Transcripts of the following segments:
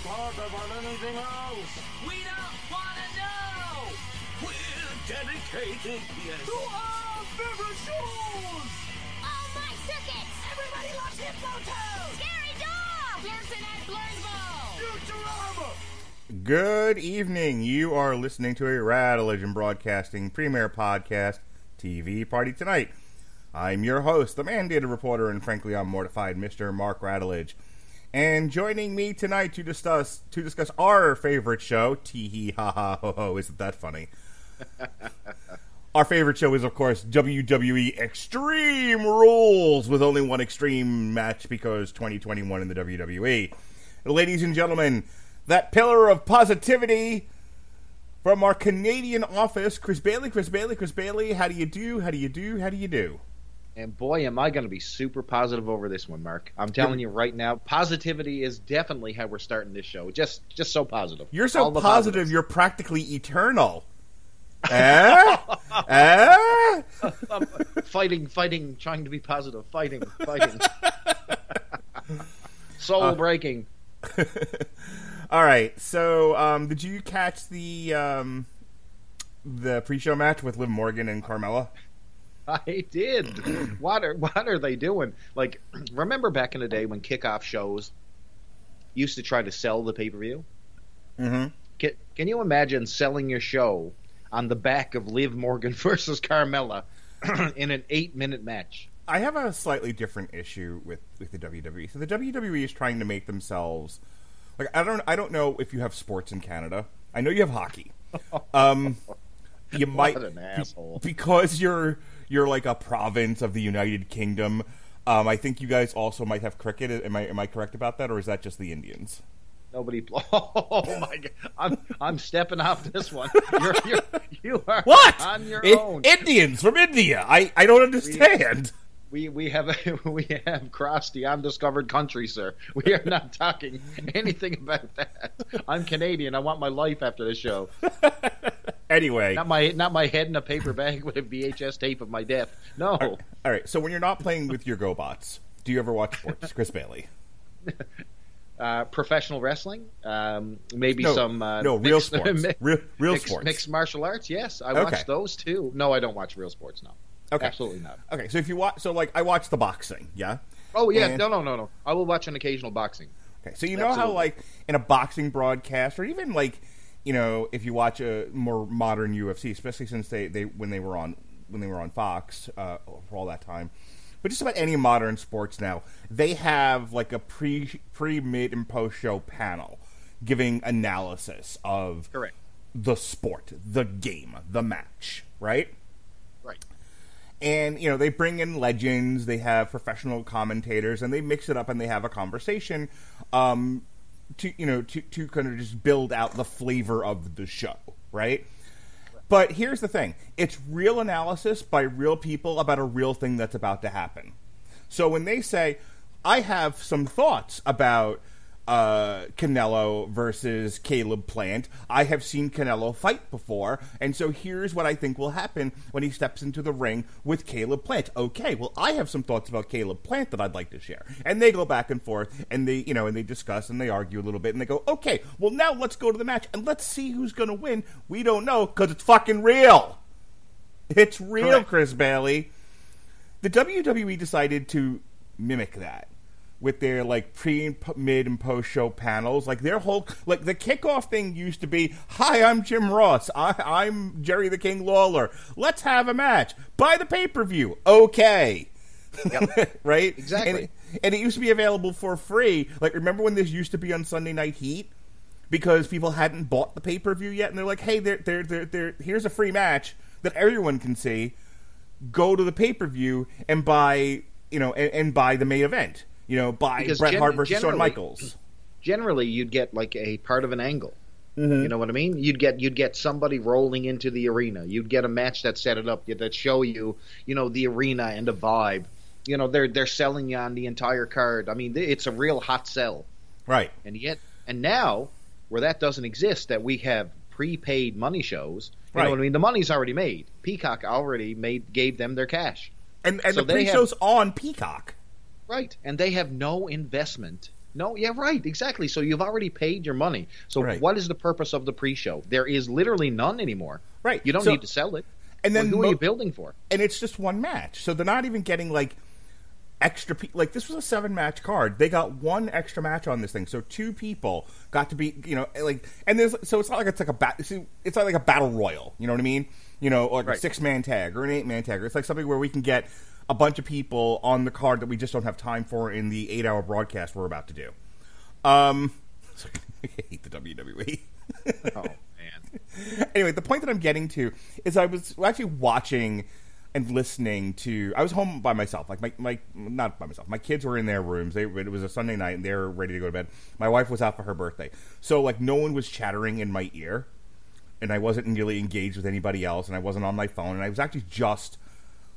talk about anything else. We don't want to know. We're dedicated, yes, to our favorite shows. Oh, my circuits! Everybody loves Hypnotoad. Scary Dog! Pearson and Blurnsville. Futurama. Good evening. You are listening to a Radulich and Broadcasting premier podcast, TV Party Tonight. I'm your host, the mandated reporter, and frankly, I'm mortified, Mr. Mark Radulich. And joining me tonight to discuss our favorite show, tee-hee, ha-ha-ho-ho, isn't that funny? Our favorite show is, of course, WWE Extreme Rules, with only one extreme match because 2021 in the WWE. Ladies and gentlemen, that pillar of positivity from our Canadian office, Chris Bailey, how do you do? And boy, am I going to be super positive over this one, Mark. I'm telling you right now, positivity is definitely how we're starting this show. Just so positive. You're so All the positive, positives. you're practically eternal. Fighting, trying to be positive. Fighting. Soul breaking. All right, so did you catch the pre-show match with Liv Morgan and Carmella? I did. What are they doing? Like, remember back in the day when kickoff shows used to try to sell the pay-per-view? Mm-hmm. Can you imagine selling your show on the back of Liv Morgan versus Carmella in an 8-minute match? I have a slightly different issue with the WWE. So the WWE is trying to make themselves like I don't know if you have sports in Canada. I know you have hockey. You might What an asshole. Because you're like a province of the United Kingdom. I think you guys also might have cricket. Am I correct about that, or is that just the Indians? Nobody. Oh my God! I'm stepping off this one. You are What? on your own. Indians from India. I don't understand. We have crossed the undiscovered country, sir. We are not talking anything about that. I'm Canadian. I want my life after this show. Anyway, Not my head in a paper bag with a VHS tape of my death. No. all right. So when you're not playing with your GoBots, do you ever watch sports, Chris Bailey? Professional wrestling, maybe No, some no, real mixed, sports. Real sports. mixed martial arts. Yes, I Okay. watch those too. No, I don't watch real sports. No, Okay. absolutely not. Okay, so if you watch, I watch the boxing, yeah. Oh yeah, And- no. I will watch an occasional boxing. Okay, so you know how Absolutely. like in a boxing broadcast, or even like if you watch a more modern UFC, especially since they when they were on Fox for all that time, but just about any modern sports now, they have like a pre, mid, and post show panel giving analysis of Correct. the sport, the game, the match, right? Right. And, they bring in legends, they have professional commentators, and they mix it up and they have a conversation to kind of just build out the flavor of the show, right? But here's the thing. It's real analysis by real people about a real thing that's about to happen. So when they say, I have some thoughts about Canelo versus Caleb Plant. I have seen Canelo fight before, and so here's what I think will happen when he steps into the ring with Caleb Plant. Okay, well, I have some thoughts about Caleb Plant that I'd like to share. And they go back and forth, and they, and they discuss, and they argue a little bit, and they go, okay, well, now let's go to the match, and let's see who's going to win. We don't know, because it's fucking real. It's real, Correct. Chris Bailey. The WWE decided to mimic that with their like pre, mid, and post show panels. Like their whole the kickoff thing used to be, "Hi, I'm Jim Ross. I'm Jerry the King Lawler. Let's have a match. Buy the pay-per-view." Okay. Yep. Right? Exactly. And it used to be available for free. Like, remember when this used to be on Sunday Night Heat? Because people hadn't bought the pay-per-view yet, and they're like, "Hey, here's a free match that everyone can see. Go to the pay-per-view and buy, and buy the main event. Buy Because Bret Hart versus Shawn Michaels." Generally, you'd get like a part of an angle. Mm-hmm. You know what I mean? You'd get somebody rolling into the arena. You'd get a match that set it up, that show you, the arena and the vibe. They're selling you on the entire card. I mean, it's a real hot sell. Right. And now, where that doesn't exist, that we have prepaid money shows. You Right. know what I mean? The money's already made. Peacock already gave them their cash. And So the they pre-show's on Peacock. Right. And they have no investment No, yeah, right, exactly. So you've already paid your money. So Right. what is the purpose of the pre-show? There is literally none anymore. Right. You don't So- need to sell it. And then Who are you building for? And it's just one match, so they're not even getting like extra. Like this was a 7-match card. They got one extra match on this thing, so 2 people got to be, like. And there's so it's not like it's like it's not like a battle royal. You know what I mean? Like Right. a 6-man tag or an 8-man tag. It's like something where we can get a bunch of people on the card that we just don't have time for in the 8-hour broadcast we're about to do. I hate the WWE. Oh man. Anyway, the point that I'm getting to is I was actually watching and listening to. I was home by myself, like my not by myself. My kids were in their rooms. It was a Sunday night, and they were ready to go to bed. My wife was out for her birthday, so like no one was chattering in my ear, and I wasn't really engaged with anybody else, and I wasn't on my phone, and I was actually just.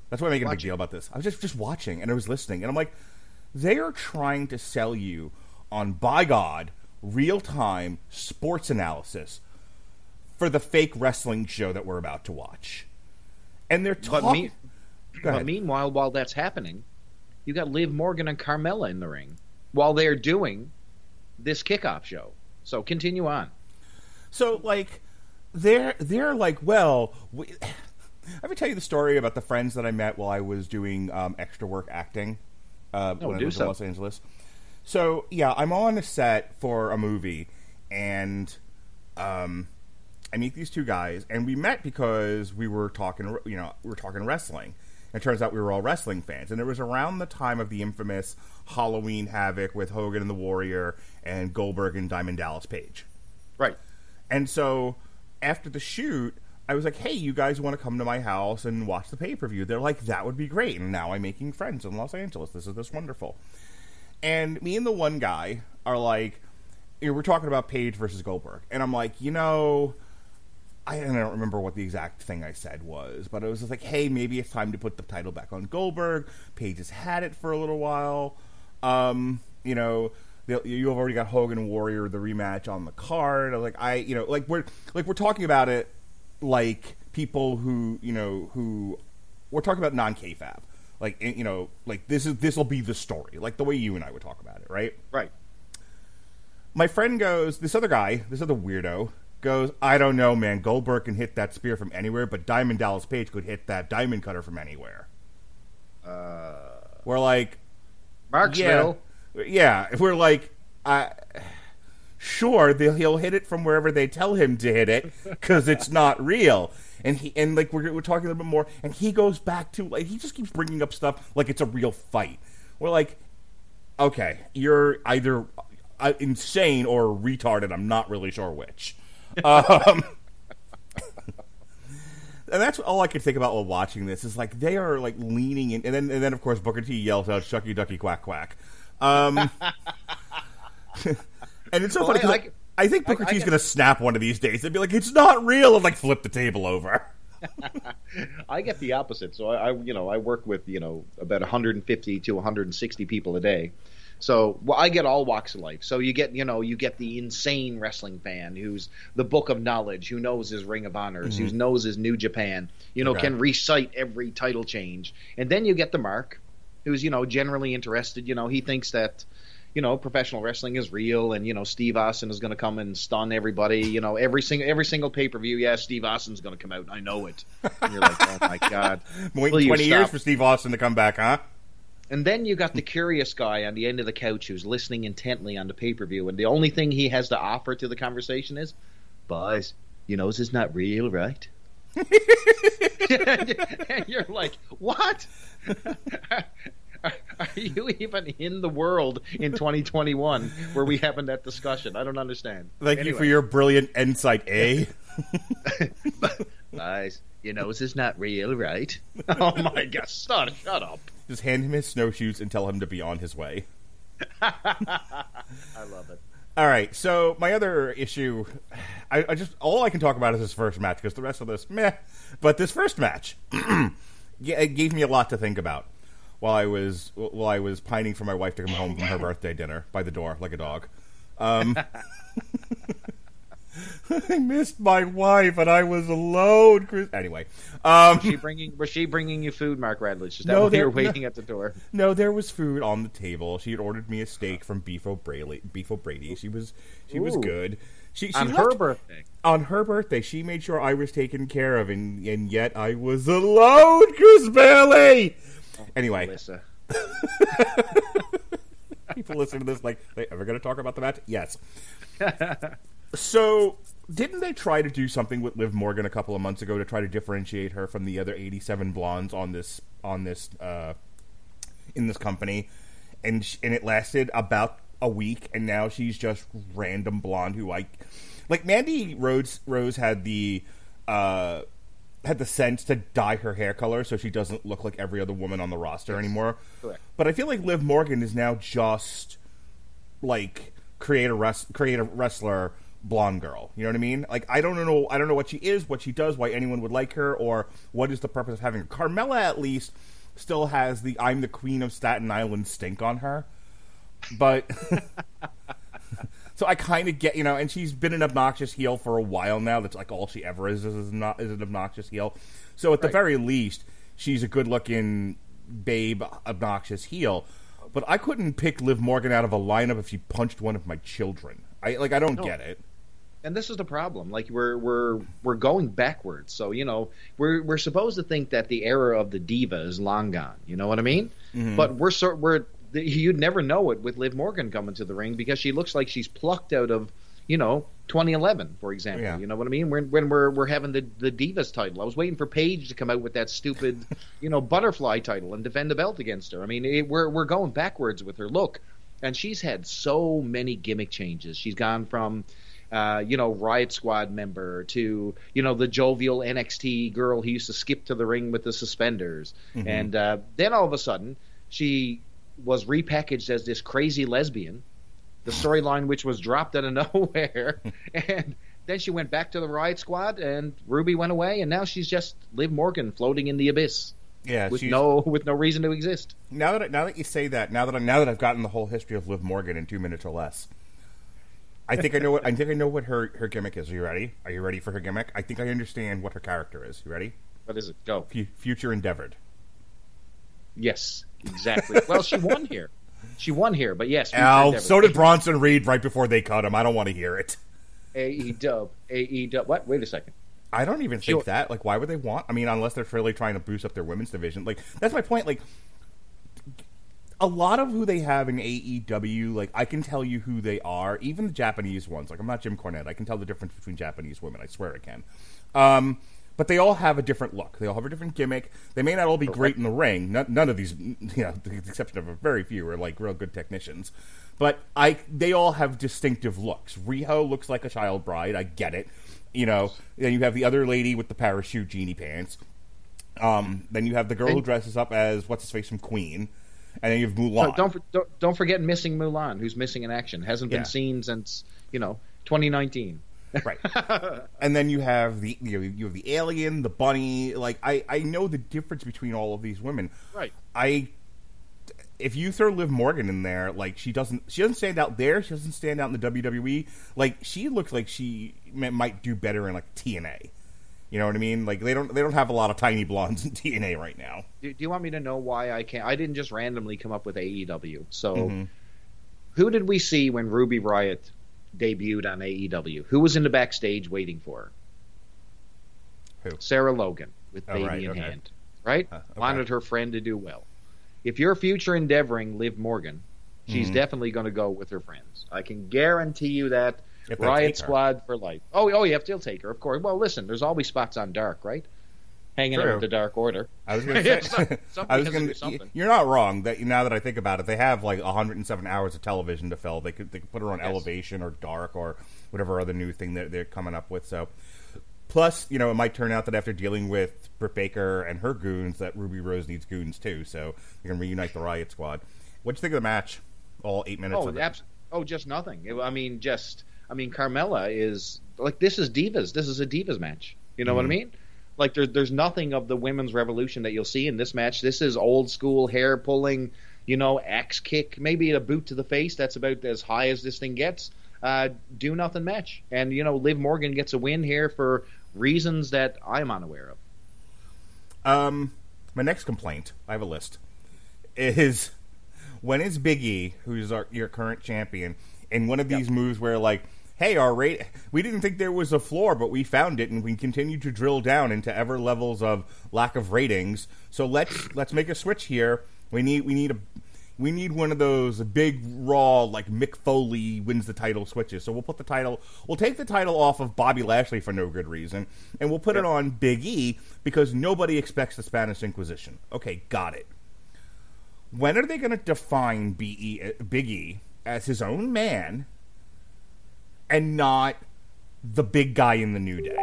That's why I'm making a big deal about this. I was just watching, and I was listening, and I'm like, they are trying to sell you on, by God, real-time sports analysis for the fake wrestling show that we're about to watch. And they're talking... But meanwhile, while that's happening, you got Liv Morgan and Carmella in the ring while they're doing this kickoff show. So continue on. So, like, they're like, well... I ever tell you the story about the friends that I met while I was doing extra work acting when I was in Los Angeles? So, yeah, I'm on a set for a movie, and I meet these 2 guys, and we met because we were talking, wrestling. And it turns out we were all wrestling fans. And it was around the time of the infamous Halloween Havoc with Hogan and the Warrior and Goldberg and Diamond Dallas Page. Right. And so, after the shoot, I was like, hey, you guys want to come to my house and watch the pay-per-view? They're like, that would be great. And now I'm making friends in Los Angeles. This is wonderful. And me and the one guy are like, we're talking about Page versus Goldberg. And I'm like, I don't remember what the exact thing I said was, but it was just like, hey, maybe it's time to put the title back on Goldberg. Page has had it for a little while. You've already got Hogan and Warrior, the rematch on the card. We're talking about it like people who we're talking about non-kayfabe. This will be the story, like the way you and I would talk about it, right? Right. My friend goes, this other weirdo goes, I don't know, man. Goldberg can hit that spear from anywhere, but Diamond Dallas Page could hit that diamond cutter from anywhere. We're like, Marksville. Yeah. We're like, sure, he'll hit it from wherever they tell him to hit it because it's not real. And we're talking a little bit more, and he goes back to he just keeps bringing up stuff like it's a real fight. We're like, okay, you're either insane or retarded. I'm not really sure which. And that's all I could think about while watching this is like they are like leaning in, and then of course Booker T yells out "Shucky Ducky Quack Quack," and it's so funny because I think Booker T's going to snap one of these days. They'd be like, "It's not real," and like flip the table over. I get the opposite. So I work with about 150 to 160 people a day. So I get all walks of life. So you get the insane wrestling fan who's the book of knowledge, who knows his Ring of Honors, who knows his New Japan, can recite every title change. And then you get the Mark, who's generally interested. He thinks that professional wrestling is real, and Steve Austin is going to come and stun everybody. Every single pay-per-view, yeah, Steve Austin's going to come out. I know it. And you're like, oh my God, waiting 20 years for Steve Austin to come back, huh? And then you got the curious guy on the end of the couch who's listening intently on the pay-per-view, and the only thing he has to offer to the conversation is, "Boys, this is not real, right?" And you're like, what? Are you even in the world in 2021 where we having that discussion? I don't understand. Thank you for your brilliant insight, eh? Guys, this is not real, right? Oh my God, shut up. Just hand him his snowshoes and tell him to be on his way. I love it. All right, so my other issue, I just all I can talk about is this first match because the rest of this, meh. But this first match, it gave me a lot to think about while I was pining for my wife to come home from her birthday dinner by the door like a dog. I missed my wife and I was alone. Chris. Anyway, was she bringing you food, Mark Radulich? Is that why you were waiting at the door? No, there was food on the table. She had ordered me a steak from Beef O'Brady. She was good. She on left, her birthday. On her birthday, she made sure I was taken care of, and yet I was alone, Chris Bailey. Anyway, Melissa. People listen to this like, they ever going to talk about the match? Yes. So, didn't they try to do something with Liv Morgan a couple of months ago to try to differentiate her from the other 87 blondes in this company? And it lasted about a week, and now she's just random blonde who like Mandy Rose had the sense to dye her hair color so she doesn't look like every other woman on the roster anymore. Correct. But I feel like Liv Morgan is now just like create a wrestler blonde girl. You know what I mean? Like I don't know what she is, what she does, why anyone would like her, or what is the purpose of having her. Carmella at least still has the I'm the Queen of Staten Island stink on her. But so I kind of get, and she's been an obnoxious heel for a while now. That's like all she ever is an obnoxious heel. So at the very least, she's a good-looking babe, obnoxious heel. But I couldn't pick Liv Morgan out of a lineup if she punched one of my children. I don't get it. And this is the problem. Like we're going backwards. So we're supposed to think that the era of the diva is long gone. You know what I mean? Mm-hmm. But you'd never know it with Liv Morgan coming to the ring because she looks like she's plucked out of 2011, for example. Yeah. You know what I mean? When we're having the Divas title, I was waiting for Paige to come out with that stupid butterfly title and defend the belt against her. I mean, we're going backwards with her look, and she's had so many gimmick changes. She's gone from Riot Squad member to the jovial NXT girl who used to skip to the ring with the suspenders, mm-hmm. and then all of a sudden she was repackaged as this crazy lesbian, the storyline which was dropped out of nowhere, and then she went back to the Riot Squad, and Ruby went away, and now she's just Liv Morgan floating in the abyss. Yeah, with no reason to exist. Now that you say that, now that I've gotten the whole history of Liv Morgan in 2 minutes or less, I think I know what her gimmick is. Are you ready? Are you ready for her gimmick? I think I understand what her character is. You ready? What is it? Go. Future endeavored. Yes, exactly. Well, she won here. But yes. So did Bronson Reed right before they cut him. I don't want to hear it. AEW. What? Wait a second. I don't even think that. Like, why would they want? I mean, unless they're really trying to boost up their women's division. Like, that's my point. Like, a lot of who they have in AEW, like, I can tell you who they are. Even the Japanese ones. Like, I'm not Jim Cornette. I can tell the difference between Japanese women. I swear I can. But they all have a different look. They all have a different gimmick. They may not all be great in the ring. None of these, with the exception of a very few, are like real good technicians. But they all have distinctive looks. Riho looks like a child bride. I get it. Then you have the other lady with the parachute genie pants. Then you have the girl who dresses up as what's his face from Queen, and then you have Mulan. Don't forget missing Mulan, who's missing in action, hasn't been seen since 2019. Right. And then you have the the alien, the bunny. Like I know the difference between all of these women. Right. If you throw Liv Morgan in there, like she doesn't stand out there. She doesn't stand out in the WWE. Like she looks like she might do better in like TNA. You know what I mean? Like they don't have a lot of tiny blondes in TNA right now. Do you want me to know why I can't? I didn't just randomly come up with AEW. So who did we see when Ruby Riott debuted on AEW? Who was in the backstage waiting for her? Who? Sarah Logan with baby in hand. Right? Wanted her friend to do well. If you're future endeavoring Liv Morgan, she's definitely going to go with her friends. I can guarantee you that. Riot Squad for life. Oh, you have to take her, of course. Well, listen, there's always spots on Dark, right? Hanging out with the Dark Order. I was going to say, you're not wrong. That now that I think about it, they have like 107 hours of television to fill. They could put her on Elevation or Dark or whatever other new thing that they're coming up with. So, plus, it might turn out that after dealing with Britt Baker and her goons, that Ruby Rose needs goons too. So you can reunite the Riot Squad. What'd you think of the match? All 8 minutes. of it? Just nothing. I mean, Carmella is like, this is divas. This is a divas match. You know what I mean? Like there's nothing of the women's revolution that you'll see in this match. This is old school hair pulling, axe kick, maybe a boot to the face. That's about as high as this thing gets. do nothing match. And, Liv Morgan gets a win here for reasons that I'm unaware of. My next complaint, I have a list, is when is Big E, who's your current champion, in one of these moves where, like, hey, we didn't think there was a floor, but we found it, and we continue to drill down into ever levels of lack of ratings. So let's make a switch here. We need one of those big Raw, like Mick Foley wins the title switches. So we'll take the title off of Bobby Lashley for no good reason, and we'll put it on Big E because nobody expects the Spanish Inquisition. Okay, got it. When are they going to define Big E as his own man and not the big guy in the New Day?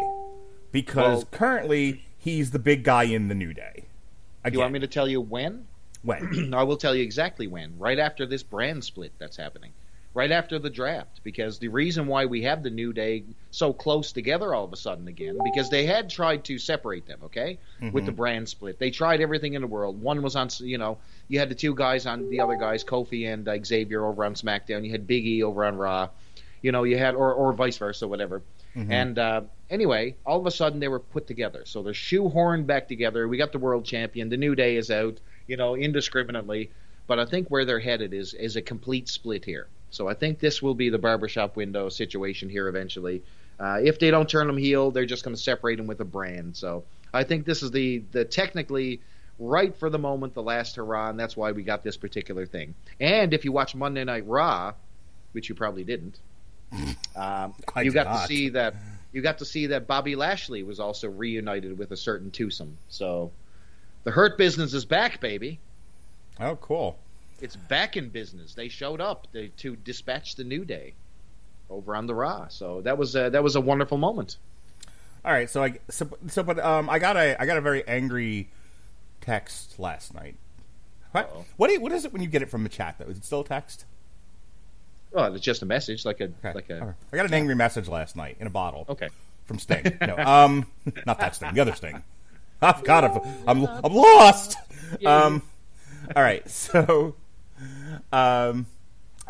Because currently he's the big guy in the New Day. Again. You want me to tell you when? When? I will tell you exactly when. Right after this brand split that's happening. Right after the draft. Because the reason why we have the New Day so close together all of a sudden again, because they had tried to separate them, okay? Mm-hmm. With the brand split. They tried everything in the world. One was on, you had the two guys on the other guys, Kofi and Xavier over on SmackDown. You had Big E over on Raw. You had, or vice versa, whatever. Mm-hmm. And anyway, all of a sudden they were put together. So they're shoehorned back together. We got the world champion. The New Day is out, indiscriminately. But I think where they're headed is a complete split here. So I think this will be the barbershop window situation here eventually. If they don't turn them heel, they're just going to separate them with a brand. So I think this is the technically right for the moment, the last hurrah, and that's why we got this particular thing. And if you watch Monday Night Raw, which you probably didn't, you got to see that Bobby Lashley was also reunited with a certain twosome. So the Hurt Business is back, baby. Oh, cool. It's back in business. They showed up to dispatch the New Day over on the Raw. So that was a wonderful moment. All right, I got a very angry text last night. What is it when you get it from the chat though? Is it still a text? Oh, it's just a message, like a. Right. I got an angry message last night in a bottle. Okay. From Sting. No, not that Sting. The other Sting. Oh God, I'm lost. Yeah. All right, so, I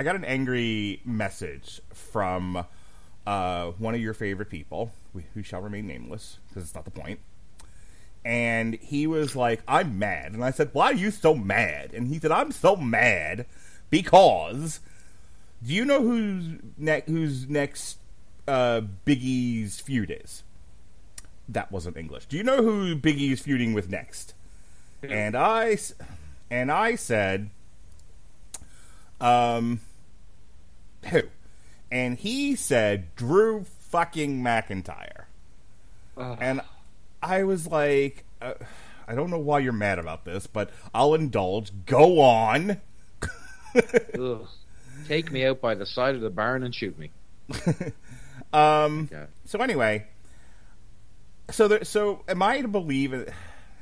got an angry message from one of your favorite people, who shall remain nameless because it's not the point. And he was like, "I'm mad," and I said, "Why are you so mad?" And he said, "I'm so mad because." Do you know who's next Big E's feud is? That wasn't English. Do you know who Big E is feuding with next? Yeah. And I said, who? And he said Drew fucking McIntyre. And I was like, I don't know why you're mad about this, but I'll indulge. Go on. Ugh. Take me out by the side of the barn and shoot me. Okay. So anyway, so am I to believe it?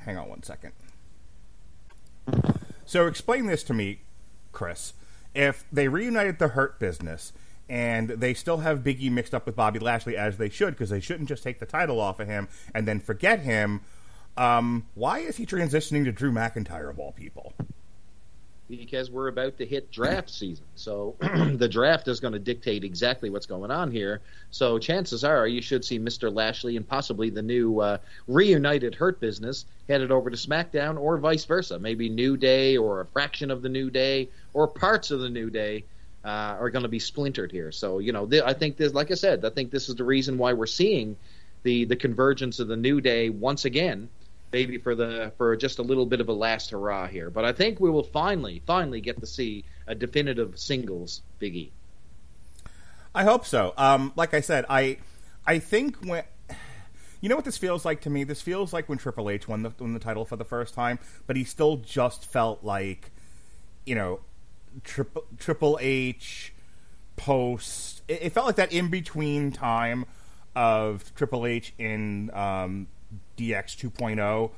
Hang on one second. So explain this to me, Chris. If they reunited the Hurt Business and they still have Big E mixed up with Bobby Lashley, as they should, because they shouldn't just take the title off of him and then forget him, why is he transitioning to Drew McIntyre of all people? Because we're about to hit draft season. So the draft is going to dictate exactly what's going on here. So chances are you should see Mr. Lashley and possibly the new reunited Hurt Business headed over to SmackDown or vice versa. Maybe New Day or a fraction of the New Day or parts of the New Day are going to be splintered here. So, I think this, like I said, I think this is the reason why we're seeing the convergence of the New Day once again. Maybe for just a little bit of a last hurrah here. But I think we will finally get to see a definitive singles Big E. I hope so. Like I said, I think when... You know what this feels like to me? This feels like when Triple H won the title for the first time, but he still just felt like, Triple H post... It felt like that in-between time of Triple H in... DX 2.0,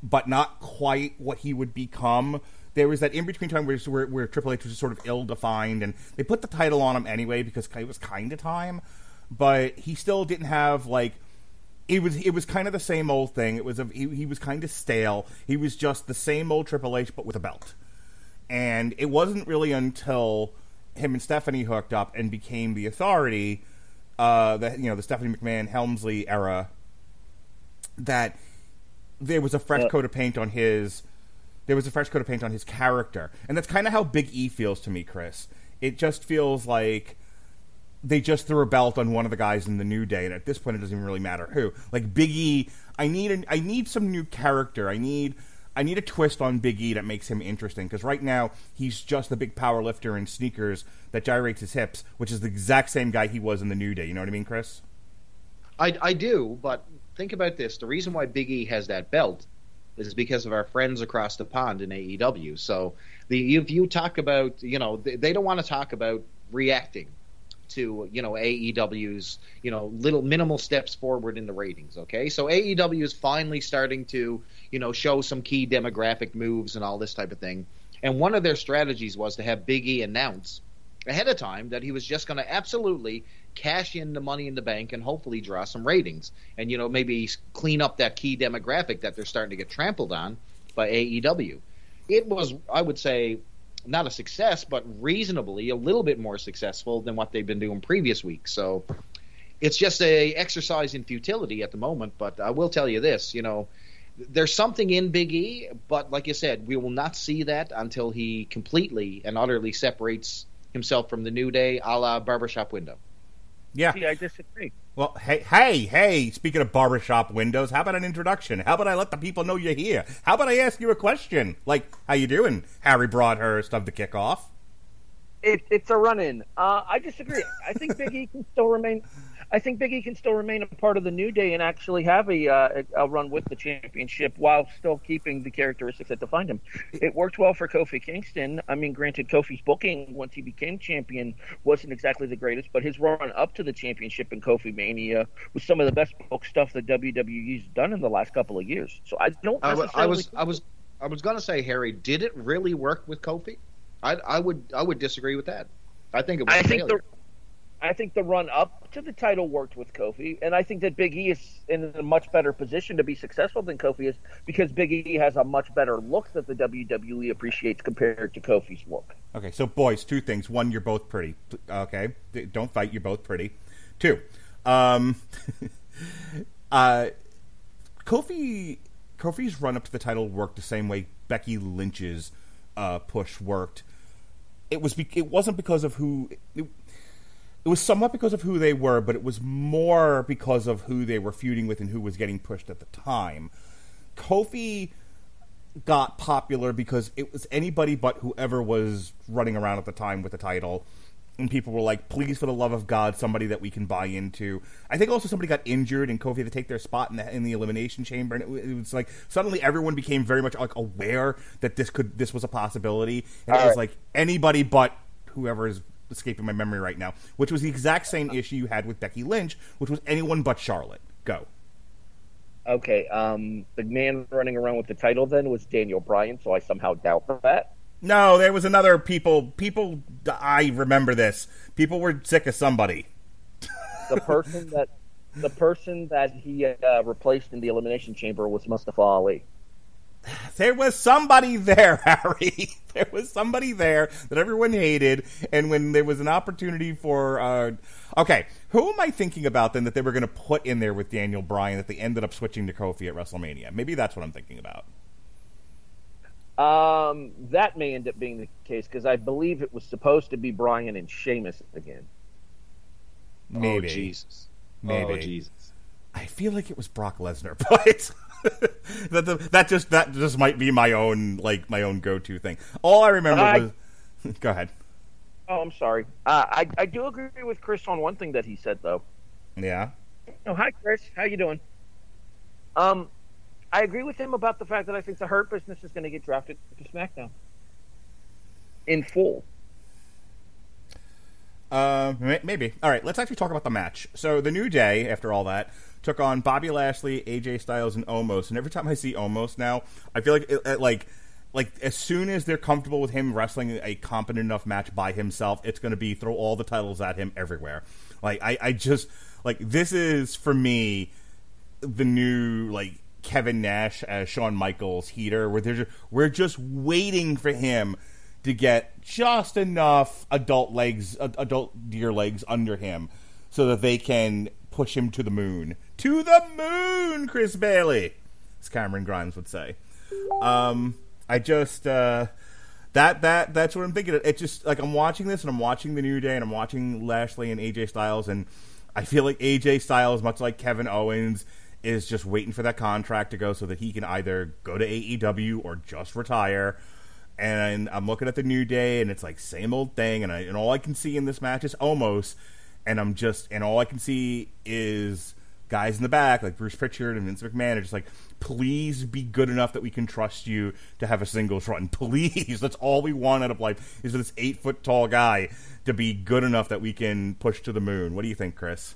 but not quite what he would become. There was that in-between time where Triple H was sort of ill-defined, and they put the title on him anyway because it was kind of time, but he still didn't have, it was kind of the same old thing. He was kind of stale. He was just the same old Triple H, but with a belt. And it wasn't really until him and Stephanie hooked up and became the Authority, the Stephanie McMahon Helmsley era, that there was a fresh coat of paint on his character. And that's kind of how Big E feels to me, Chris. It just feels like they just threw a belt on one of the guys in the New Day, and at this point it doesn't even really matter who. Like Big E, I need some new character. I need a twist on Big E that makes him interesting, because right now he's just the big power lifter in sneakers that gyrates his hips, which is the exact same guy he was in the New Day. You know what I mean, Chris? I do, but think about this. The reason why Big E has that belt is because of our friends across the pond in AEW. So if you talk about, they don't want to talk about reacting to, AEW's, little minimal steps forward in the ratings, okay? So AEW is finally starting to, show some key demographic moves and all this type of thing. And one of their strategies was to have Big E announce ahead of time that he was just going to absolutely cash in the Money in the Bank and hopefully draw some ratings and, maybe clean up that key demographic that they're starting to get trampled on by AEW. It was, I would say, not a success, but reasonably a little bit more successful than what they've been doing previous weeks. So it's just a exercise in futility at the moment. But I will tell you this, there's something in Big E, but like you said, we will not see that until he completely and utterly separates himself from the New Day, a la Barbershop Window. Yeah. See, I disagree. Well, hey, speaking of barbershop windows, how about an introduction? How about I let the people know you're here? How about I ask you a question? Like, how you doing, Harry Broadhurst of the Kickoff? It's a run-in. I disagree. I think Big E can still remain. I think Big E can still remain a part of the New Day and actually have a run with the championship while still keeping the characteristics that defined him. It worked well for Kofi Kingston. I mean, granted, Kofi's booking once he became champion wasn't exactly the greatest, but his run up to the championship in Kofi Mania was some of the best book stuff that WWE's done in the last couple of years. So I don't necessarily. I was going to say, Harry, did it really work with Kofi? I would disagree with that. I think it was a failure. I think the run up to the title worked with Kofi, and I think that Big E is in a much better position to be successful than Kofi is because Big E has a much better look that the WWE appreciates compared to Kofi's look. Okay, so boys, two things. One, you're both pretty. Okay, don't fight. You're both pretty. Two, Kofi's run up to the title worked the same way Becky Lynch's push worked. It wasn't because of who. It was somewhat because of who they were, but it was more because of who they were feuding with and who was getting pushed at the time. Kofi got popular because it was anybody but whoever was running around at the time with the title. And people were like, please, for the love of God, somebody that we can buy into. I think also somebody got injured and Kofi had to take their spot in the Elimination Chamber. And it was like, suddenly everyone became very much like aware that this was a possibility. And it was like anybody but whoever is escaping my memory right now, which was the exact same issue you had with Becky Lynch, which was anyone but Charlotte. Go. Okay, the man running around with the title then was Daniel Bryan, so I somehow doubt that. No, there was another people, I remember this. People were sick of somebody. The person that he replaced in the Elimination Chamber was Mustafa Ali. There was somebody there, Harry. There was somebody there that everyone hated, and when there was an opportunity for... Okay, who am I thinking about then that they were going to put in there with Daniel Bryan that they ended up switching to Kofi at WrestleMania? Maybe that's what I'm thinking about. That may end up being the case, because I believe it was supposed to be Bryan and Sheamus again. Maybe. Oh, Jesus. Maybe. Oh, Jesus. I feel like it was Brock Lesnar, but... that just might be my own go-to thing. All I remember was go ahead. Oh, I'm sorry. I do agree with Chris on one thing that he said though. Yeah. Oh, hi Chris. How you doing? I agree with him about the fact that I think the Hurt Business is going to get drafted to SmackDown in full. Maybe. All right, let's actually talk about the match. So the New Day, after all that, took on Bobby Lashley, AJ Styles, and Omos. And every time I see Omos now, I feel like as soon as they're comfortable with him wrestling a competent enough match by himself, it's going to be throw all the titles at him everywhere. Like I just this is for me the new Kevin Nash as Shawn Michaels heater, where we're just waiting for him to get just enough adult deer legs under him so that they can push him to the moon. To the moon, Chris Bailey, as Cameron Grimes would say. I just that's what I'm thinking. It's just like I'm watching this, and I'm watching the New Day, and I'm watching Lashley and AJ Styles, and I feel like AJ Styles, much like Kevin Owens, is just waiting for that contract to go so that he can either go to AEW or just retire. And I'm looking at the New Day, and it's like same old thing, and all I can see in this match is Omos, and all I can see is guys in the back like Bruce Pritchard and Vince McMahon are just like, please be good enough that we can trust you to have a singles run. Please, that's all we want out of life, is this 8-foot tall guy to be good enough that we can push to the moon. What do you think, Chris?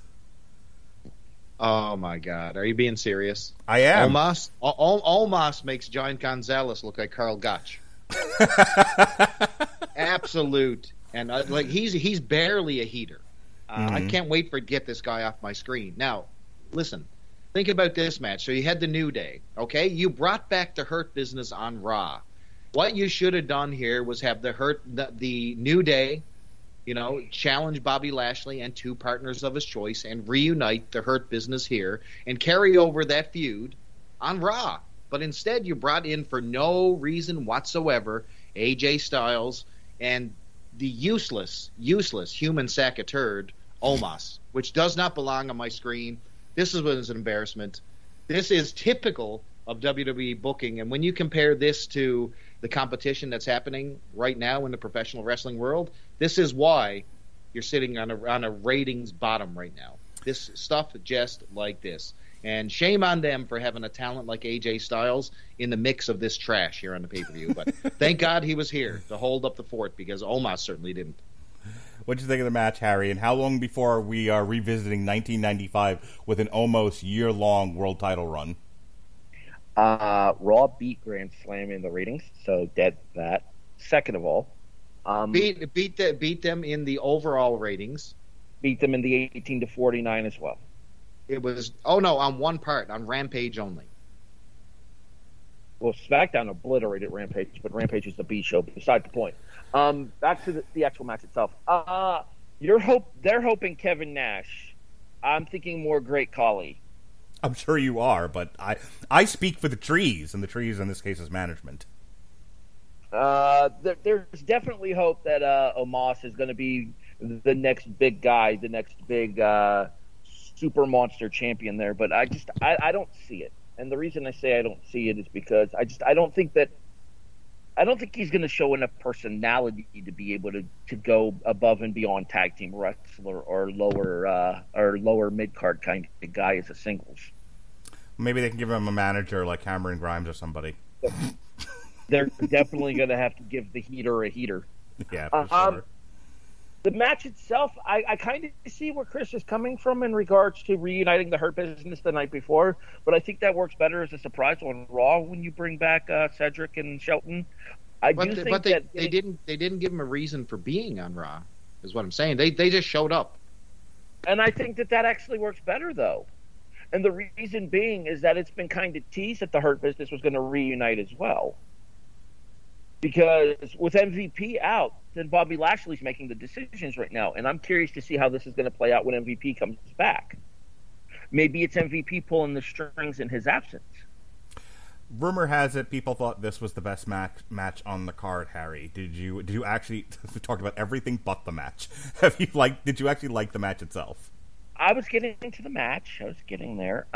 Oh my God, are you being serious? I am. Omos makes Giant Gonzalez look like Carl Gotch. Absolute, and like he's barely a heater. I can't wait for get this guy off my screen. Now, listen, think about this match. So you had the New Day, okay? You brought back the Hurt Business on Raw. What you should have done here was have the New Day, challenge Bobby Lashley and two partners of his choice and reunite the Hurt Business here and carry over that feud on Raw. But instead, you brought in, for no reason whatsoever, AJ Styles and the useless human sack of turd, Omos, which does not belong on my screen. This was an embarrassment. This is typical of WWE booking, and when you compare this to the competition that's happening right now in the professional wrestling world, this is why you're sitting on a ratings bottom right now. This stuff just like this. And shame on them for having a talent like AJ Styles in the mix of this trash here on the pay-per-view. But thank God he was here to hold up the fort, because Omos certainly didn't. What did you think of the match, Harry? And how long before we are revisiting 1995 with an almost year-long world title run? Raw beat Grand Slam in the ratings, so dead that. Second of all, beat them in the overall ratings. Beat them in the 18-49 as well. It was on one part, on Rampage only. Well, SmackDown obliterated Rampage, but Rampage is the B show. Beside the point. Back to the actual match itself. They're hoping Kevin Nash. I'm thinking more Great Khali. I'm sure you are, but I speak for the trees, and the trees in this case is management. There's definitely hope that Omos is going to be the next big guy, the next big super monster champion there, but I don't see it. And the reason I say I don't see it is because I don't think he's going to show enough personality to be able to go above and beyond tag team wrestler or lower mid card kind of guy as a singles. Maybe they can give him a manager like Cameron Grimes or somebody. They're definitely going to have to give the heater a heater. Yeah, for sure. The match itself, I kind of see where Chris is coming from in regards to reuniting the Hurt Business the night before, but I think that works better as a surprise on Raw when you bring back Cedric and Shelton. They didn't give him a reason for being on Raw, is what I'm saying. They just showed up. And I think that actually works better, though. And the reason being is that it's been kind of teased that the Hurt Business was going to reunite as well. Because with MVP out, then Bobby Lashley's making the decisions right now. And I'm curious to see how this is going to play out when MVP comes back. Maybe it's MVP pulling the strings in his absence. Rumor has it people thought this was the best match on the card, Harry. Did you actually we talked about everything but the match. Did you actually like the match itself? I was getting into the match. I was getting there.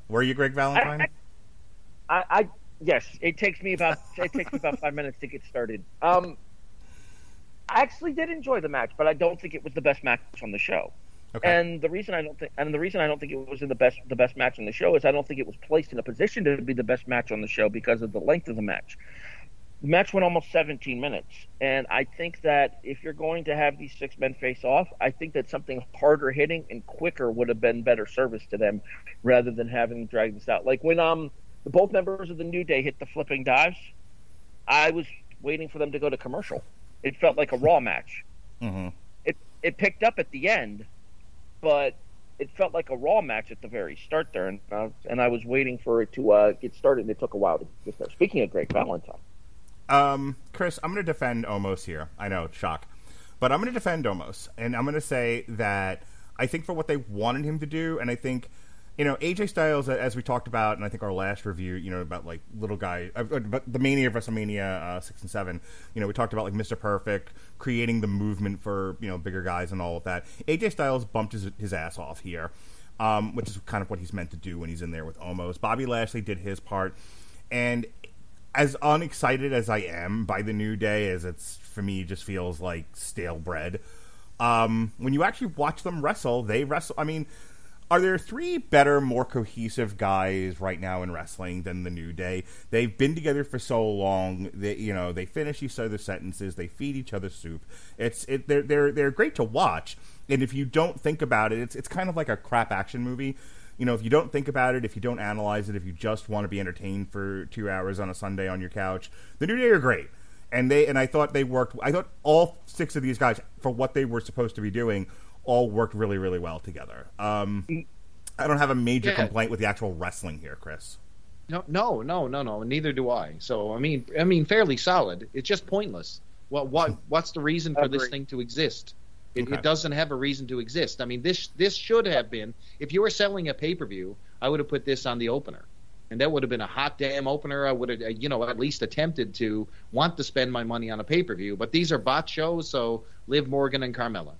Were you Greg Valentine? Yes, it takes me about 5 minutes to get started. I actually did enjoy the match, but I don't think it was the best match on the show. Okay. And the reason I don't think it was the best match on the show is I don't think it was placed in a position to be the best match on the show because of the length of the match. The match went almost 17 minutes, and I think that if you're going to have these 6 men face off, I think that something harder hitting and quicker would have been better service to them rather than having them drag this out. Like when both members of the New Day hit the flipping dives, I was waiting for them to go to commercial. It felt like a Raw match. Mm-hmm. It picked up at the end, but it felt like a Raw match at the very start there, and I was waiting for it to get started, and it took a while to get there. Speaking of Greg Valentine. Chris, I'm going to defend Omos here. I know, shock. But I'm going to defend Omos. And I'm going to say that I think for what they wanted him to do, and I think, AJ Styles, as we talked about, and I think our last review, about, like, little guy, but the Mania of WrestleMania 6 and 7, we talked about, like, Mr. Perfect, creating the movement for, bigger guys and all of that. AJ Styles bumped his ass off here, which is kind of what he's meant to do when he's in there with Omos. Bobby Lashley did his part, and as unexcited as I am by the New Day, as it's, for me, just feels like stale bread, when you actually watch them wrestle, they wrestle, are there three better, more cohesive guys right now in wrestling than the New Day? They've been together for so long. They finish each other's sentences. They feed each other soup. They're great to watch. And if you don't think about it, it's kind of like a crap action movie. If you don't think about it, if you don't analyze it, if you just want to be entertained for 2 hours on a Sunday on your couch, the New Day are great. And I thought they worked. I thought all six of these guys, for what they were supposed to be doing, all worked really, really well together. I don't have a major complaint with the actual wrestling here, Chris. No. Neither do I. So fairly solid. It's just pointless. What's the reason for this thing to exist? It doesn't have a reason to exist. This should have been, if you were selling a pay-per-view, I would have put this on the opener. And that would have been a hot damn opener. I would have, at least attempted to want to spend my money on a pay-per-view. But these are bot shows, so Liv Morgan and Carmella.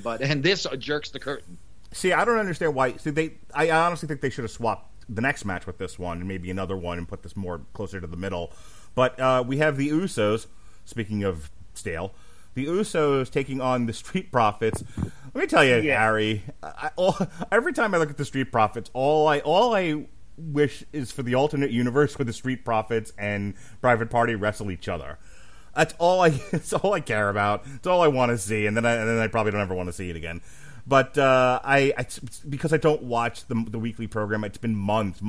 And this jerks the curtain. See, I don't understand why. I honestly think they should have swapped the next match with this one and maybe another one and put this more closer to the middle. But we have the Usos, speaking of stale, the Usos taking on the Street Profits. Let me tell you, Harry, every time I look at the Street Profits, all I wish is for the alternate universe where the Street Profits and Private Party wrestle each other. That's all it's all I care about. It's all I want to see, and then I probably don't ever want to see it again. But because I don't watch the weekly program, it's been months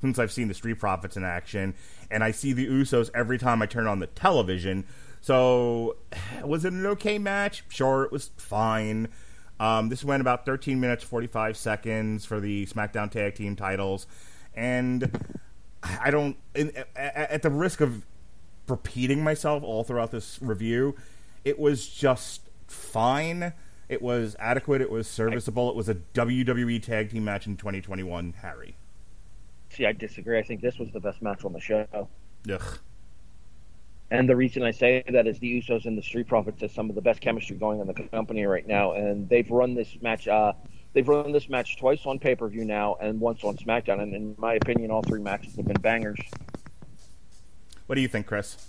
since I've seen the Street Profits in action, and I see the Usos every time I turn on the television. So, was it an okay match? Sure, it was fine. This went about 13 minutes, 45 seconds for the SmackDown Tag Team titles, and I don't, at the risk of repeating myself all throughout this review, it was just fine. It was adequate. It was serviceable. It was a WWE Tag Team match in 2021, Harry. See, I disagree. I think this was the best match on the show. Ugh. And the reason I say that is the Usos and the Street Profits have some of the best chemistry going in the company right now, and they've run this match. They've run this match twice on pay-per-view now, and once on SmackDown. And in my opinion, all three matches have been bangers. What do you think, Chris?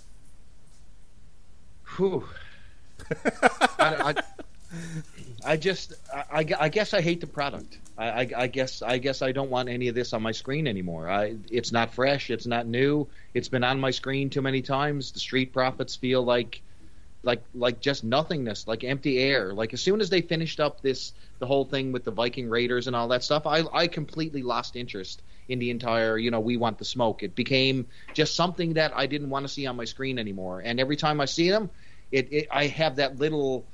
Whew. I guess I hate the product. I guess I don't want any of this on my screen anymore. It's not fresh. It's not new. It's been on my screen too many times. The Street Profits feel like just nothingness, like empty air. Like as soon as they finished up the whole thing with the Viking Raiders and all that stuff, I completely lost interest in the entire, we want the smoke. It became just something that I didn't want to see on my screen anymore. And every time I see them, I have that little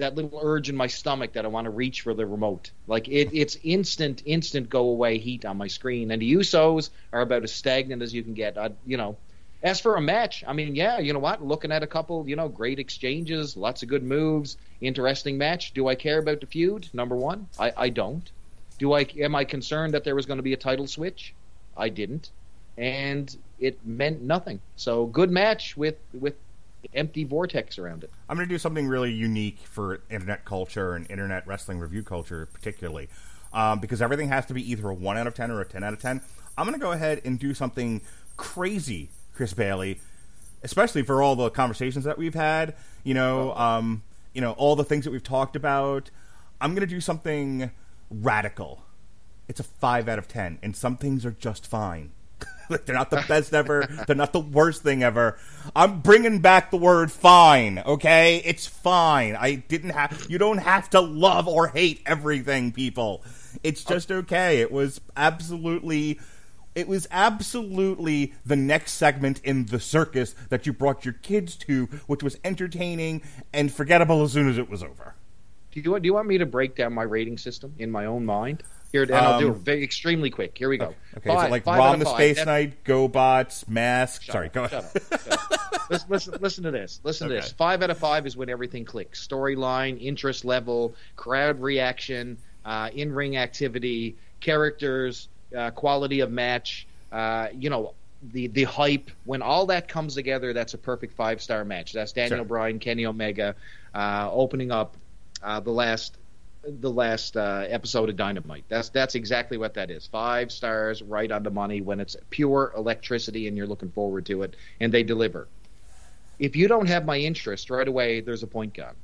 urge in my stomach that I want to reach for the remote. Like it's instant go away heat on my screen. And the Usos are about as stagnant as you can get. As for a match, you know what? Looking at a couple, great exchanges, lots of good moves, interesting match. Do I care about the feud? Number one, I don't. Am I concerned that there was going to be a title switch? I didn't. And it meant nothing. So good match with empty vortex around it. I'm going to do something really unique for internet culture and internet wrestling review culture particularly, because everything has to be either a 1 out of 10 or a 10 out of 10. I'm going to go ahead and do something crazy, Chris Bailey, especially for all the conversations that we've had, all the things that we've talked about. I'm going to do something radical. It's a 5 out of 10, and some things are just fine. They're not the best ever. They're not the worst thing ever. I'm bringing back the word fine, okay? It's fine. You don't have to love or hate everything, people. It's just okay. It was absolutely the next segment in the circus that you brought your kids to, which was entertaining and forgettable as soon as it was over. Do you want me to break down my rating system in my own mind? Here, and I'll do it extremely quick. Here we go. Okay, so like Ron the Space Knight, GoBots, Mask. Sorry, go ahead. Shut up. Listen to this. Listen to this. 5 out of 5 is when everything clicks. Storyline, interest level, crowd reaction, in-ring activity, characters, quality of match, the hype. When all that comes together, that's a perfect 5-star match. That's Daniel Bryan, Kenny Omega, opening up the last episode of Dynamite. That's exactly what that is. 5 stars, right on the money, when it's pure electricity and you're looking forward to it, and they deliver. If you don't have my interest right away, there's a point gone.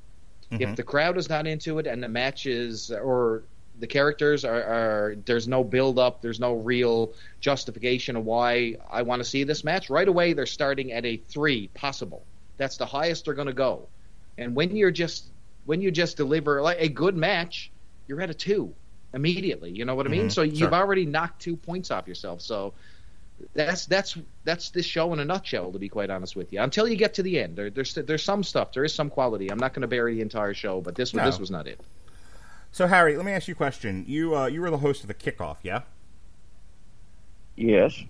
Mm-hmm. If the crowd is not into it and the matches or the characters are there's no build up, there's no real justification of why I want to see this match, right away they're starting at a 3 possible. That's the highest they're going to go. And when you just deliver like a good match, you're at a 2 immediately. You know what I mean? So you've already knocked 2 points off yourself. So that's this show in a nutshell, to be quite honest with you. Until you get to the end, there's some stuff. There is some quality. I'm not going to bury the entire show, but this was not it. So Harry, let me ask you a question. You were the host of the Kickoff, yeah? Yes.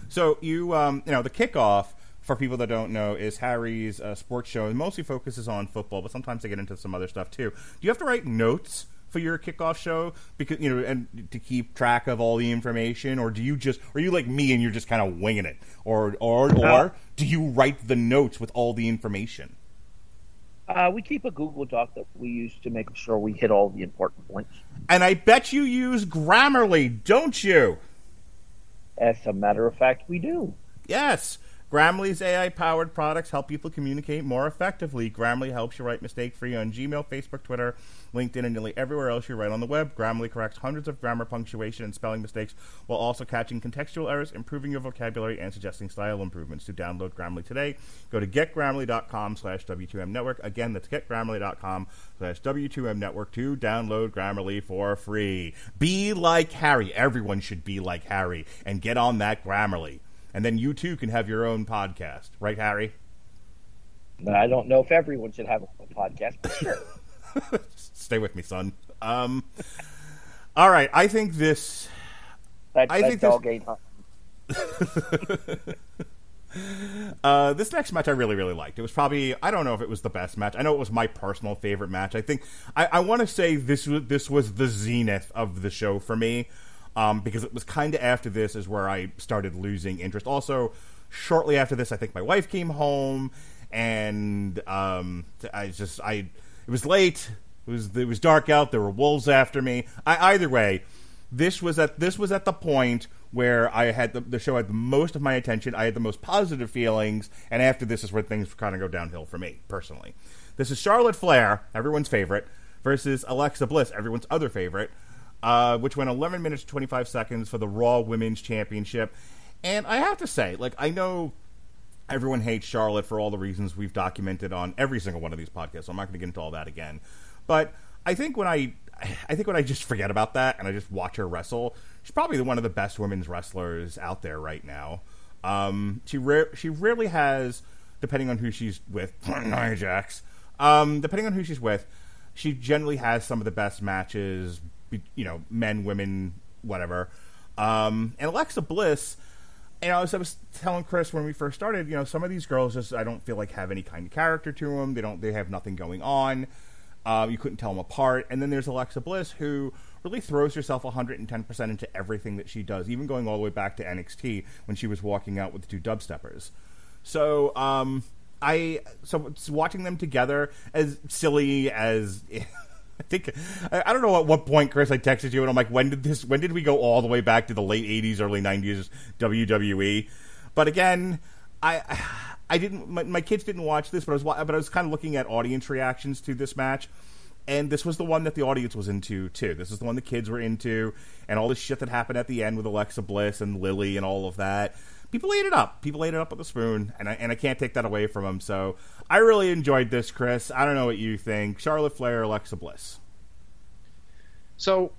So the Kickoff, for people that don't know, is Harry's sports show. It mostly focuses on football, but sometimes they get into some other stuff too. Do you have to write notes for your Kickoff show because and to keep track of all the information, or are you like me and you're just kind of winging it, or do you write the notes with all the information? We keep a Google Doc that we use to make sure we hit all the important points. And I bet you use Grammarly, don't you? As a matter of fact, we do. Yes. Grammarly's AI-powered products help people communicate more effectively. Grammarly helps you write mistake-free on Gmail, Facebook, Twitter, LinkedIn, and nearly everywhere else you write on the web. Grammarly corrects hundreds of grammar, punctuation, and spelling mistakes while also catching contextual errors, improving your vocabulary, and suggesting style improvements. To download Grammarly today, go to getgrammarly.com/W2Mnetwork. Again, that's getgrammarly.com/W2Mnetwork to download Grammarly for free. Be like Harry. Everyone should be like Harry and get on that Grammarly. And then you, too, can have your own podcast. Right, Harry? I don't know if everyone should have a podcast, but sure. Stay with me, son. All right, I think this... This next match I really, really liked. It was probably... I don't know if it was the best match. I know it was my personal favorite match. I think... I want to say this was the zenith of the show for me. Because it was kind of after this is where I started losing interest. Also, shortly after this, I think my wife came home, and it was late. It was dark out. There were wolves after me. Either way, this was at the point where I had the show had the most of my attention. I had the most positive feelings, and after this is where things kind of go downhill for me personally. This is Charlotte Flair, everyone's favorite, versus Alexa Bliss, everyone's other favorite. Which went 11 minutes and 25 seconds for the Raw Women's Championship. And I have to say, I know everyone hates Charlotte for all the reasons we've documented on every single one of these podcasts, so I'm not going to get into all that again. But I think when I just forget about that and I just watch her wrestle, she's probably one of the best women's wrestlers out there right now. She rarely has, depending on who she's with, Nia Jax, depending on who she's with, she generally has some of the best matches, men, women, whatever. And Alexa Bliss, as I was telling Chris when we first started, some of these girls just, I don't feel like have any kind of character to them. They have nothing going on. You couldn't tell them apart. And then there's Alexa Bliss, who really throws herself 110% into everything that she does, even going all the way back to NXT when she was walking out with the 2 dubsteppers. So, watching them together, as silly as... I don't know at what point, Chris, I texted you and I'm like, when did we go all the way back to the late 80s, early 90s WWE? But again, I didn't. My kids didn't watch this, but I was kind of looking at audience reactions to this match, and this was the one that the audience was into too. This is the one the kids were into, and all this shit that happened at the end with Alexa Bliss and Lily and all of that. People ate it up. People ate it up with a spoon, and I can't take that away from them. So I really enjoyed this, Chris. I don't know what you think. Charlotte Flair, Alexa Bliss. So,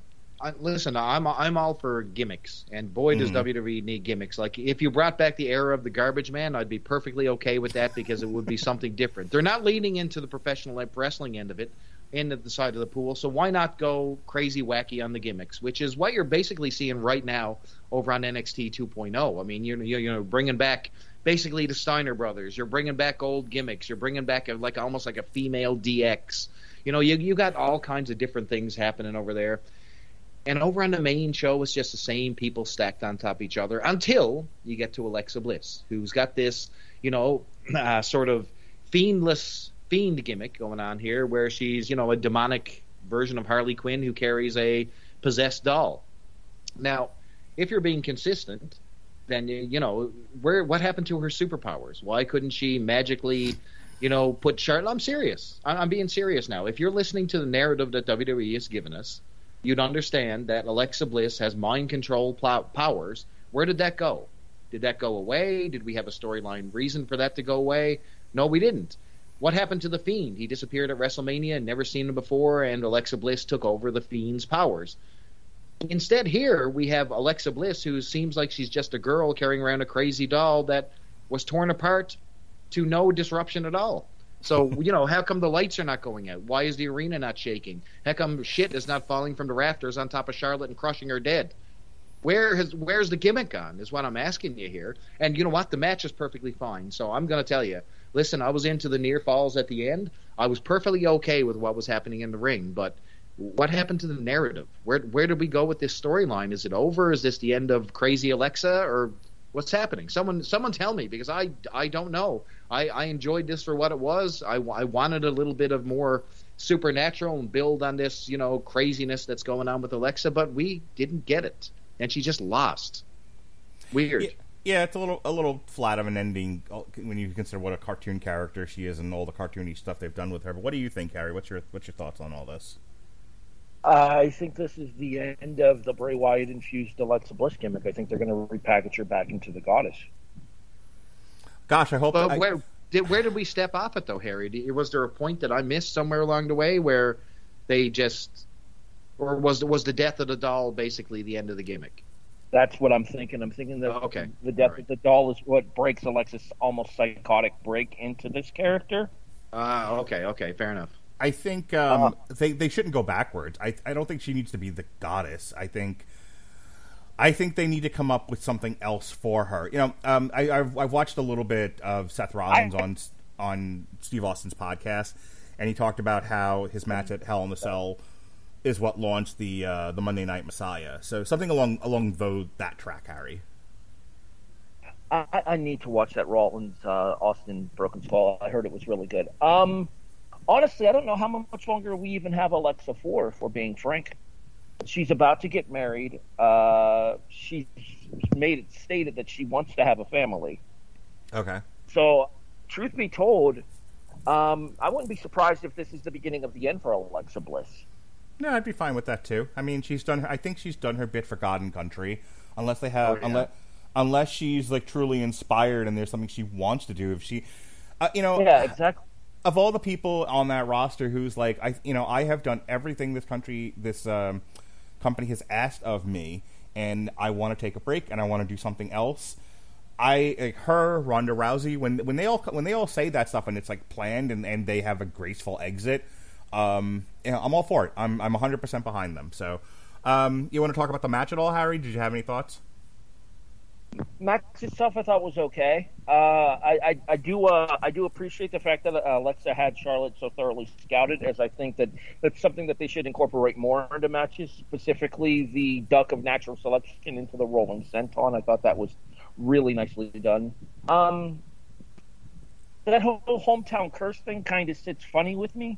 listen, I'm all for gimmicks, and boy, does WWE need gimmicks. Like, if you brought back the era of the Garbage Man, I'd be perfectly okay with that because it would be something different. They're not leaning into the professional wrestling end of it. end at the side of the pool. So why not go crazy wacky on the gimmicks, which is what you're basically seeing right now over on NXT 2.0. I mean, you're bringing back basically the Steiner brothers. You're bringing back old gimmicks. You're bringing back almost like a female DX. You got all kinds of different things happening over there. And over on the main show, it's just the same people stacked on top of each other until you get to Alexa Bliss, who's got this, sort of fiend gimmick going on here, where she's, a demonic version of Harley Quinn who carries a possessed doll. Now, if you're being consistent, then, what happened to her superpowers? Why couldn't she magically, put Charlotte? I'm serious. I'm being serious now. If you're listening to the narrative that WWE has given us, you'd understand that Alexa Bliss has mind control powers. Where did that go? Did that go away? Did we have a storyline reason for that to go away? No, we didn't. What happened to The Fiend? He disappeared at WrestleMania, never seen him before, and Alexa Bliss took over The Fiend's powers. Instead, here we have Alexa Bliss, who seems like she's just a girl carrying around a crazy doll that was torn apart to no disruption at all. So, how come the lights are not going out? Why is the arena not shaking? How come shit is not falling from the rafters on top of Charlotte and crushing her dead? Where's the gimmick gone is what I'm asking you here. And you know what? The match is perfectly fine. So I'm going to tell you, listen, I was into the near falls at the end. I was perfectly okay with what was happening in the ring. But what happened to the narrative? Where did we go with this storyline? Is it over? Is this the end of Crazy Alexa? Or what's happening? Someone tell me, because I don't know. I enjoyed this for what it was. I wanted a little bit of more supernatural and build on this, craziness that's going on with Alexa, but we didn't get it, and she just lost. Weird. Yeah, it's a little flat of an ending when you consider what a cartoon character she is and all the cartoony stuff they've done with her. But what do you think, Harry? What's your thoughts on all this? I think this is the end of the Bray Wyatt infused Alexa Bliss gimmick. I think they're going to repackage her back into the goddess. Gosh, I hope. But where did we step off it though, Harry? Was there a point that I missed somewhere along the way where they just, or was the death of the doll basically the end of the gimmick? That's what I'm thinking. I'm thinking that the death of the doll is what breaks Alexa's almost psychotic break into this character. Okay, fair enough. I think they shouldn't go backwards. I don't think she needs to be the goddess. I think they need to come up with something else for her. I've watched a little bit of Seth Rollins on Steve Austin's podcast, and he talked about how his match at Hell in a Cell is what launched the Monday Night Messiah. So something along that track, Harry. I need to watch that Rollins Austin Broken Skull. I heard it was really good. Honestly, I don't know how much longer we even have Alexa for, if we're being frank. She's about to get married. She's made it stated that she wants to have a family. Okay. So, truth be told, I wouldn't be surprised if this is the beginning of the end for Alexa Bliss. No, I'd be fine with that too. I mean, I think she's done her bit for God and country, unless they have, unless she's like truly inspired and there's something she wants to do. If she, yeah, exactly. Of all the people on that roster who's like, I have done everything this company has asked of me, and I want to take a break and I want to do something else. Ronda Rousey, when they all say that stuff and it's like planned and they have a graceful exit, I'm all for it. I'm 100% behind them. So, you want to talk about the match at all, Harry? Did you have any thoughts? Match itself, I thought was okay. I do appreciate the fact that Alexa had Charlotte so thoroughly scouted, as I think that's something that they should incorporate more into matches, specifically the duck of natural selection into the rolling senton. I thought that was really nicely done. That whole hometown curse thing kind of sits funny with me,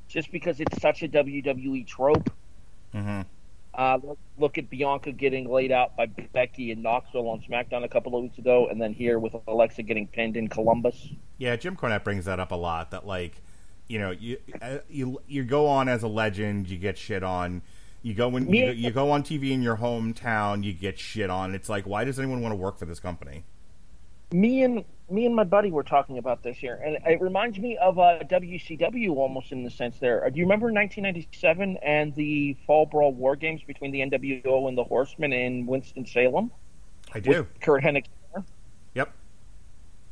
just because it's such a WWE trope. Mm-hmm. Look at Bianca getting laid out by Becky and Knoxville on SmackDown a couple of weeks ago, and then here with Alexa getting pinned in Columbus. Yeah, Jim Cornette brings that up a lot. That you go on as a legend, you get shit on. You go on TV in your hometown, you get shit on. It's like, why does anyone want to work for this company? Me and my buddy were talking about this here, and it reminds me of WCW almost in the sense there. Do you remember 1997 and the Fall Brawl War Games between the NWO and the Horsemen in Winston-Salem? I do. With Kurt Hennig. Yep.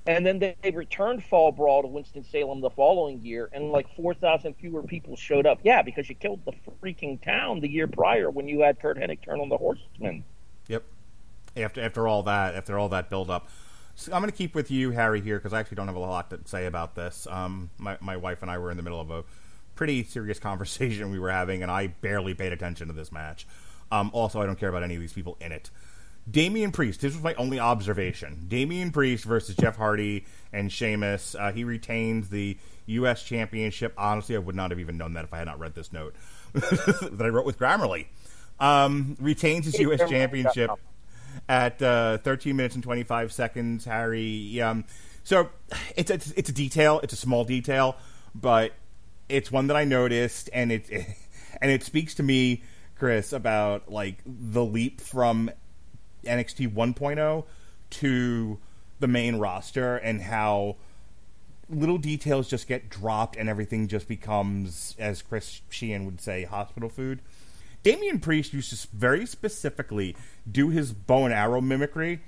And then they returned Fall Brawl to Winston-Salem the following year, and like 4,000 fewer people showed up. Yeah, because you killed the freaking town the year prior when you had Kurt Hennig turn on the Horsemen. Yep. After all that build up. So I'm going to keep with you, Harry, here, because I actually don't have a lot to say about this. My wife and I were in the middle of a pretty serious conversation we were having, and I barely paid attention to this match. Also, I don't care about any of these people in it. Damian Priest, this was my only observation. Damian Priest versus Jeff Hardy and Sheamus. He retains the U.S. Championship. Honestly, I would not have even known that if I had not read this note that I wrote with Grammarly. Retains his U.S. Championship at 13 minutes and 25 seconds, Harry. So it's a detail. It's a small detail, but it's one that I noticed, and it speaks to me, Chris, about like the leap from NXT 1.0 to the main roster, and how little details just get dropped and everything just becomes, as Chris Sheehan would say, hospital food. Damian Priest used to very specifically do his bow and arrow mimicry,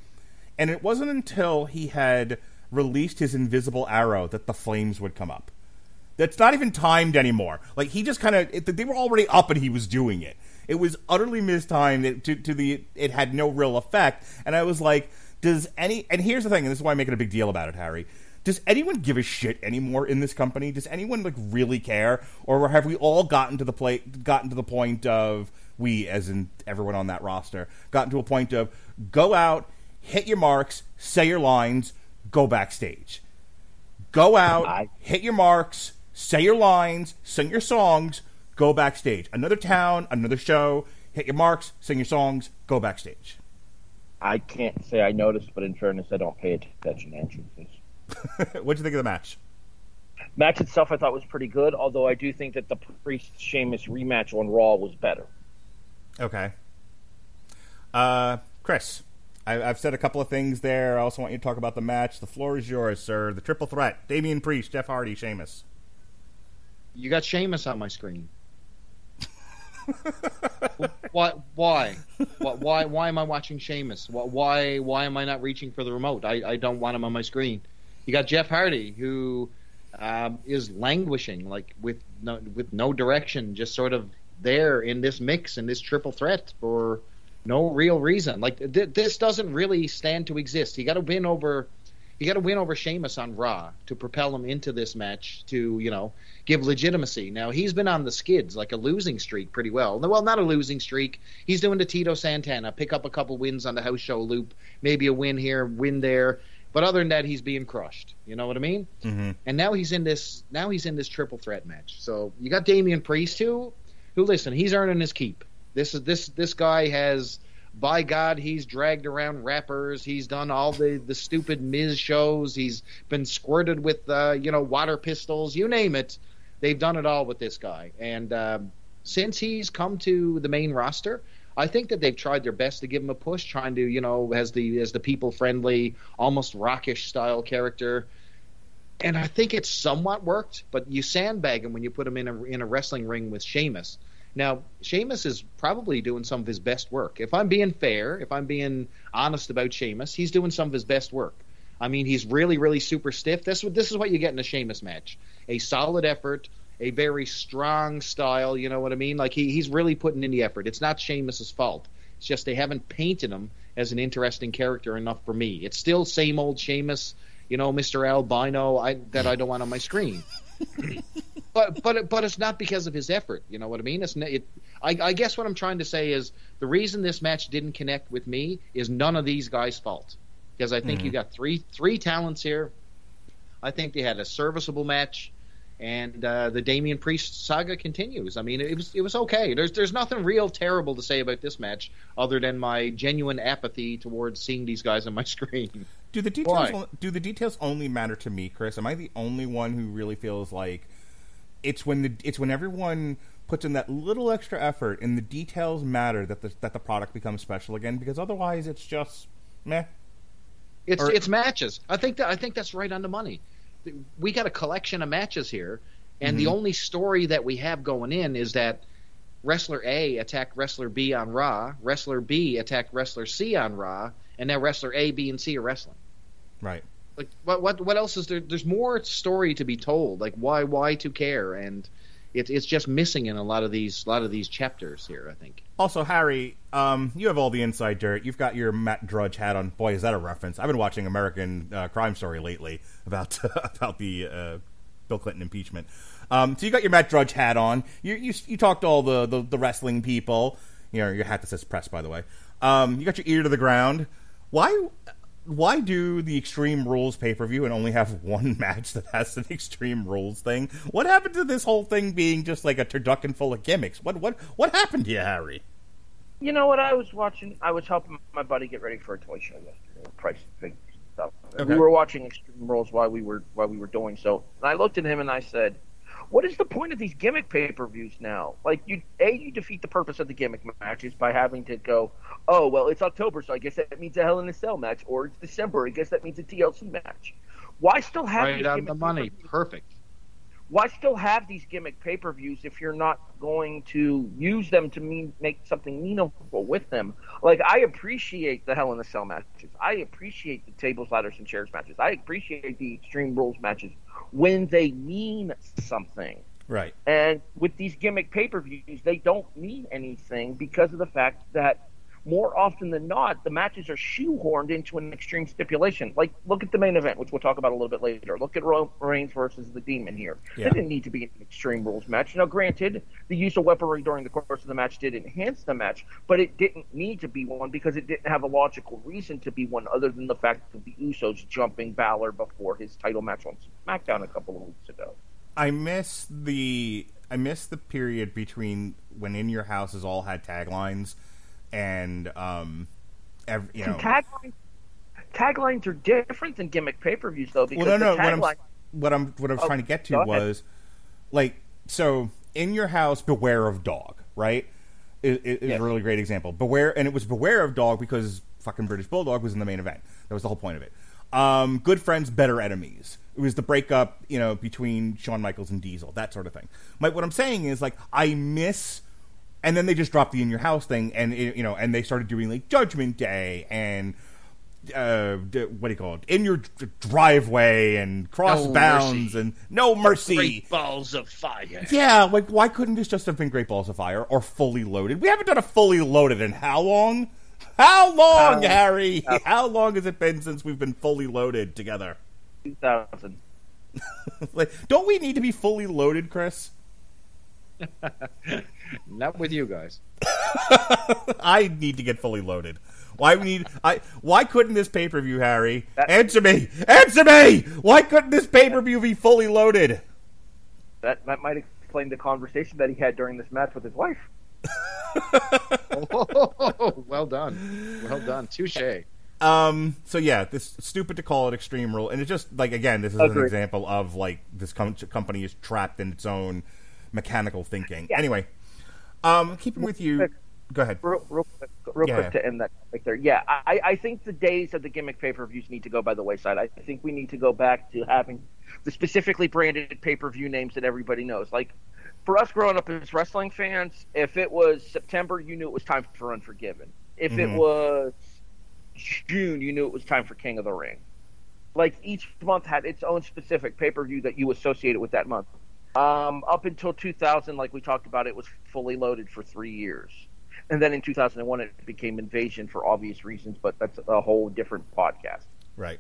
and it wasn't until he had released his invisible arrow that the flames would come up. That's not even timed anymore. Like, he just kind of... They were already up and he was doing it. It was utterly mistimed. It had no real effect. And I was like, and here's the thing, and this is why I'm making a big deal about it, Harry. Does anyone give a shit anymore in this company? Does anyone like really care? Or have we all gotten to the point of, we, as in everyone on that roster, gotten to a point of, go out, hit your marks, say your lines, go backstage. Go out, hit your marks, say your lines, sing your songs, go backstage. Another town, another show, hit your marks, sing your songs, go backstage. I can't say I noticed, but in fairness, I don't pay attention to entrances. What'd you think of the match? Match itself I thought was pretty good, although I do think that the Priest-Sheamus rematch on Raw was better. Okay. Chris, I've said a couple of things there. I also want you to talk about the match. The floor is yours, sir. The triple threat. Damian Priest, Jeff Hardy, Sheamus. You got Sheamus on my screen. Why? Why am I watching Sheamus? Why am I not reaching for the remote? I don't want him on my screen. You got Jeff Hardy, who is languishing, like with no direction, just sort of there in this mix, in this triple threat for no real reason. Like this doesn't really stand to exist. You got to win over Sheamus on Raw to propel him into this match to, give legitimacy. Now, he's been on the skids, like a losing streak pretty well. Well, not a losing streak. He's doing the Tito Santana, pick up a couple wins on the house show loop, maybe a win here, win there. But other than that, he's being crushed. You know what I mean? Mm-hmm. And now he's in this triple threat match. So you got Damian Priest, who listen, he's earning his keep. This guy has... By God, he's dragged around rappers. He's done all the stupid Miz shows. He's been squirted with, water pistols. You name it. They've done it all with this guy. And since he's come to the main roster, I think that they've tried their best to give him a push, trying to, as the people-friendly, almost rockish style character. And I think it's somewhat worked, but you sandbag him when you put him in a wrestling ring with Sheamus. Now, Sheamus is probably doing some of his best work. If I'm being fair, if I'm being honest about Sheamus, he's doing some of his best work. I mean, he's really, really super stiff. This is what you get in a Sheamus match. A solid effort, a very strong style, you know what I mean? Like, he's really putting in the effort. It's not Sheamus's fault. It's just they haven't painted him as an interesting character enough for me. It's still same old Sheamus, Mr. Albino that I don't want on my screen. But it's not because of his effort. You know what I mean? I guess what I'm trying to say is the reason this match didn't connect with me is none of these guys' fault. Because I think you got three talents here. I think they had a serviceable match, and the Damian Priest saga continues. I mean, it was okay. There's nothing real terrible to say about this match other than my genuine apathy towards seeing these guys on my screen. Do the details only matter to me, Chris? Am I the only one who really feels like it's when everyone puts in that little extra effort and the details matter that the product becomes special again? Because otherwise, it's just meh. It's matches. I think that's right on the money. We got a collection of matches here, and the only story that we have going in is that Wrestler A attacked Wrestler B on Raw, Wrestler B attacked Wrestler C on Raw, and now Wrestler A, B, and C are wrestling. Right. Like what else is there? There's more story to be told. Like why to care? And it's just missing in a lot of these chapters here, I think. Also, Harry, you have all the inside dirt. You've got your Matt Drudge hat on. Boy, is that a reference! I've been watching American Crime Story lately about the Bill Clinton impeachment. So you got your Matt Drudge hat on. You talked to all the wrestling people. You know, your hat that says press, by the way. You got your ear to the ground. Why do the Extreme Rules pay-per-view and only have one match that has an Extreme Rules thing? What happened to this whole thing being just like a turducken full of gimmicks? What happened to you, Harry? You know what I was watching? I was helping my buddy get ready for a toy show yesterday, price figures and stuff. And Okay. we were watching Extreme Rules while we were doing so. And I looked at him and I said, "What is the point of these gimmick pay-per-views now? Like, you defeat the purpose of the gimmick matches by having to go, oh, well, it's October, so I guess that means a Hell in a Cell match, or it's December, I guess that means a TLC match. Why still have Right these on gimmick the money. pay-per-views? Perfect. Why still have these gimmick pay-per-views if you're not going to use them to make something meaningful with them? Like, I appreciate the Hell in a Cell matches. I appreciate the tables, ladders, and chairs matches. I appreciate the Extreme Rules matches when they mean something. Right. And with these gimmick pay-per-views, they don't mean anything because of the fact that more often than not, the matches are shoehorned into an extreme stipulation. Like, look at the main event, which we'll talk about a little bit later. Look at Reigns versus the Demon here. Yeah. It didn't need to be an Extreme Rules match. Now, granted, the use of weaponry during the course of the match did enhance the match, but it didn't need to be one because it didn't have a logical reason to be one other than the fact of the Usos jumping Balor before his title match on SmackDown a couple of weeks ago. I miss the period between when In Your Houses all had taglines and Taglines are different than gimmick pay-per-views, though. Because well, no. tagline... What I was trying to get to was, like, so In Your House, Beware of Dog, right? Is Yes. a really great example. And it was Beware of Dog because fucking British Bulldog was in the main event. That was the whole point of it. Good Friends, Better Enemies. It was the breakup, between Shawn Michaels and Diesel, that sort of thing. What I'm saying is, like, I miss. And then they just dropped the In Your House thing, and and they started doing like Judgment Day and what do you call it? In Your Driveway and Cross Bounds and No Mercy. Great Balls of Fire. Yeah, like why couldn't this just have been Great Balls of Fire or Fully Loaded? We haven't done a Fully Loaded in how long? How long, Harry? How long has it been since we've been fully loaded together? 2000. Like, don't we need to be fully loaded, Chris? Not with you guys. I need to get fully loaded. Why couldn't this pay-per-view, Harry? Answer me! Answer me! Why couldn't this pay-per-view be fully loaded? That might explain the conversation that he had during this match with his wife. Oh, well done. Well done. Touche. So yeah, this stupid to call it Extreme Rule, and it's just like, again, this is an example of like this company is trapped in its own mechanical thinking. Yeah. Anyway, keeping with you. Go ahead. Real quick to end that right there. Yeah, I think the days of the gimmick pay-per-views need to go by the wayside. I think we need to go back to having the specifically branded pay-per-view names that everybody knows. Like, for us growing up as wrestling fans, if it was September, you knew it was time for Unforgiven. If it was June, you knew it was time for King of the Ring. Like, each month had its own specific pay-per-view that you associated with that month. Up until 2000, like we talked about, it was Fully Loaded for 3 years. And then in 2001, it became Invasion for obvious reasons, but that's a whole different podcast. Right.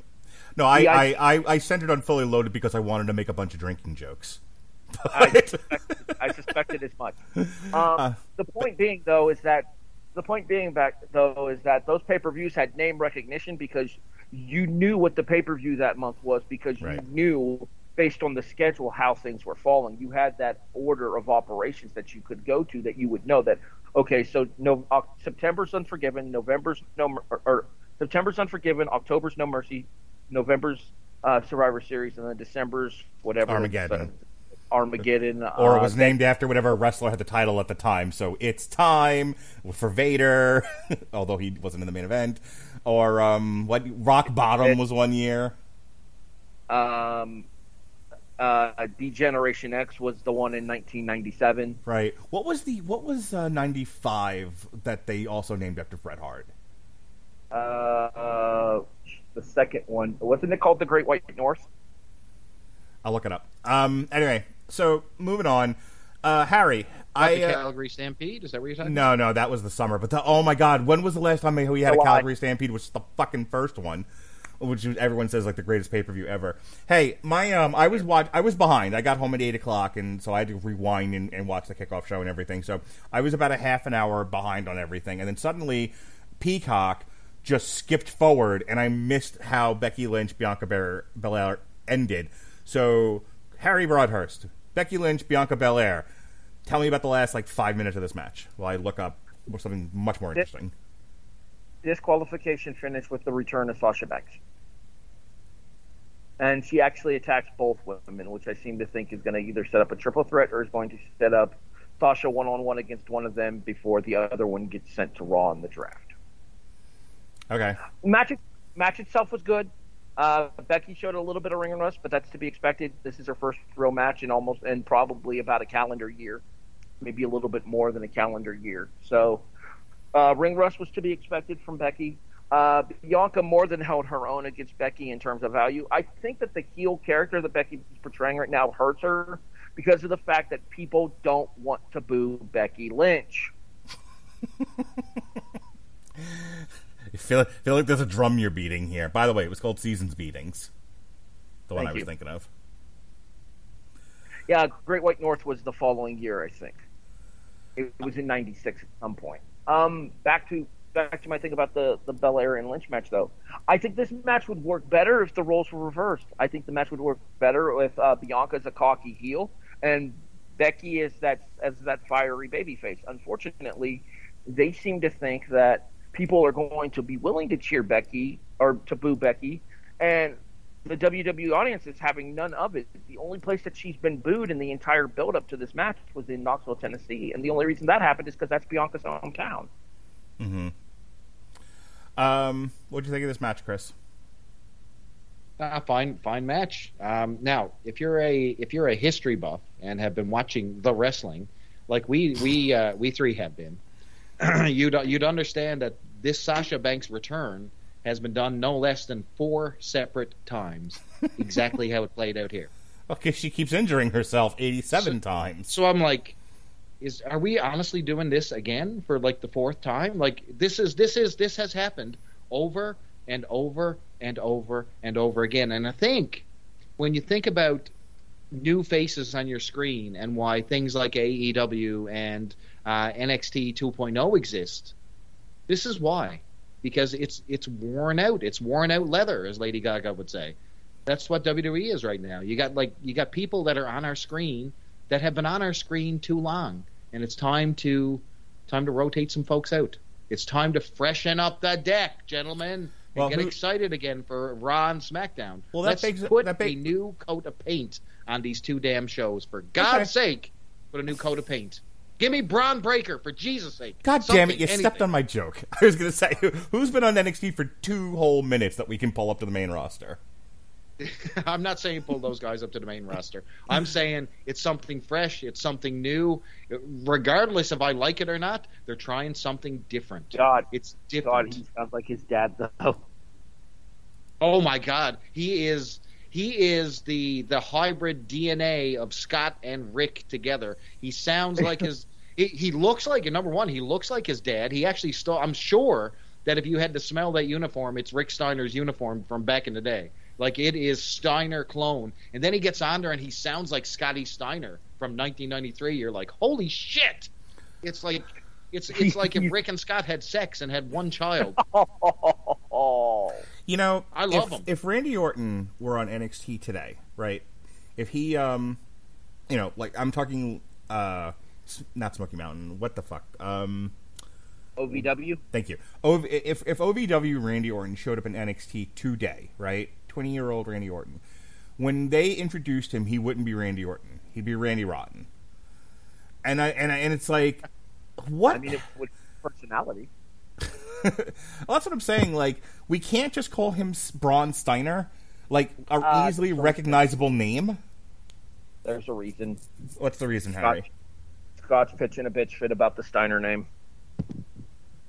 No, I centered on Fully Loaded because I wanted to make a bunch of drinking jokes. I suspected as much. The point being, though, is that those pay-per-views had name recognition because you knew what the pay-per-view that month was because you knew, based on the schedule, how things were falling. You had that order of operations that you could go to that you would know that, okay, so September's Unforgiven, September's Unforgiven, October's No Mercy, November's Survivor Series, and then December's whatever. Armageddon. Or it was named after whatever wrestler had the title at the time. So It's Time for Vader, although he wasn't in the main event. Or Rock Bottom was one year. D-Generation X was the one in 1997. Right. What was 95 that they also named after Bret Hart? the second one. Wasn't it called the Great White North? I'll look it up. Anyway, so moving on. Harry, Calgary Stampede? Is that what you're talking about? No, that was the summer. But oh my God, when was the last time we had a Calgary Stampede? Which was the fucking first one, which everyone says like the greatest pay per view ever. Hey, I was behind. I got home at 8:00, and so I had to rewind and watch the kickoff show and everything. So I was about a half an hour behind on everything, and then suddenly Peacock just skipped forward, and I missed how Becky Lynch Bianca Belair ended. So Harry Broadhurst, Becky Lynch, Bianca Belair. Tell me about the last 5 minutes of this match while I look up something much more interesting. Disqualification finish with the return of Sasha Banks. And she actually attacks both women, which I seem to think is going to either set up a triple threat or is going to set up Sasha one-on-one against one of them before the other one gets sent to Raw in the draft. Okay. Match itself was good. Becky showed a little bit of ring rust, but that's to be expected. This is her first real match in probably about a calendar year, maybe a little bit more than a calendar year. So ring rust was to be expected from Becky. Bianca more than held her own against Becky in terms of value. I think that the heel character that Becky is portraying right now hurts her because of the fact that people don't want to boo Becky Lynch. I feel like there's a drum you're beating here. By the way, it was called Seasons Beatings. The one I was thinking of. Yeah, Great White North was the following year, I think. It was in '96 at some point. Back to my thing about the Belair and Lynch match, though. I think this match would work better if the roles were reversed. I think the match would work better if Bianca is a cocky heel and Becky is that fiery babyface. Unfortunately, they seem to think that people are going to be willing to cheer Becky or to boo Becky, and the WWE audience is having none of it. The only place that she's been booed in the entire build-up to this match was in Knoxville, Tennessee, and the only reason that happened is because that's Bianca's hometown. Mm-hmm. What do you think of this match, Chris? Fine match. Now, if you're a history buff and have been watching the wrestling, like we three have been, you'd understand that this Sasha Banks return has been done no less than 4 separate times. Exactly how it played out here. Okay, she keeps injuring herself 87 times. So I'm like, are we honestly doing this again for the 4th time? This has happened over and over and over and over again. And I think when you think about new faces on your screen and why things like AEW and NXT 2.0 exist, this is why. Because it's worn out. It's worn out leather, as Lady Gaga would say. That's what WWE is right now. You got people that are on our screen that have been on our screen too long, and it's time to rotate some folks out. It's time to freshen up the deck, gentlemen, and get excited again for Raw and SmackDown. Well, Let's put a new coat of paint on these 2 damn shows. For God's sake, put a new coat of paint. Give me Braun Breaker, for Jesus' sake. God damn it, you stepped on my joke. I was going to say, who's been on NXT for 2 whole minutes that we can pull up to the main roster? I'm not saying pull those guys up to the main roster. I'm saying it's something fresh, it's something new. Regardless if I like it or not, they're trying something different. It's different. God, he sounds like his dad, though. Oh, my God. He is the hybrid DNA of Scott and Rick together. He sounds like his he looks like, number one, he looks like his dad. He actually I'm sure that if you had to smell that uniform, it's Rick Steiner's uniform from back in the day. It is Steiner clone. And then he gets on there and he sounds like Scotty Steiner from 1993. You're like, holy shit. It's like if Rick and Scott had sex and had one child. You know, I love him. If Randy Orton were on NXT today, right? If he, I'm talking, not Smoky Mountain. What the fuck? OVW. Thank you. If OVW Randy Orton showed up in NXT today, right? 20-year-old Randy Orton. When they introduced him, he wouldn't be Randy Orton. He'd be Randy Rotten. And it's like, what? I mean, it would personality. Well, that's what I'm saying. We can't just call him Braun Steiner, an easily recognizable name. There's a reason. What's the reason, Harry? Scott's pitching a bitch fit about the Steiner name.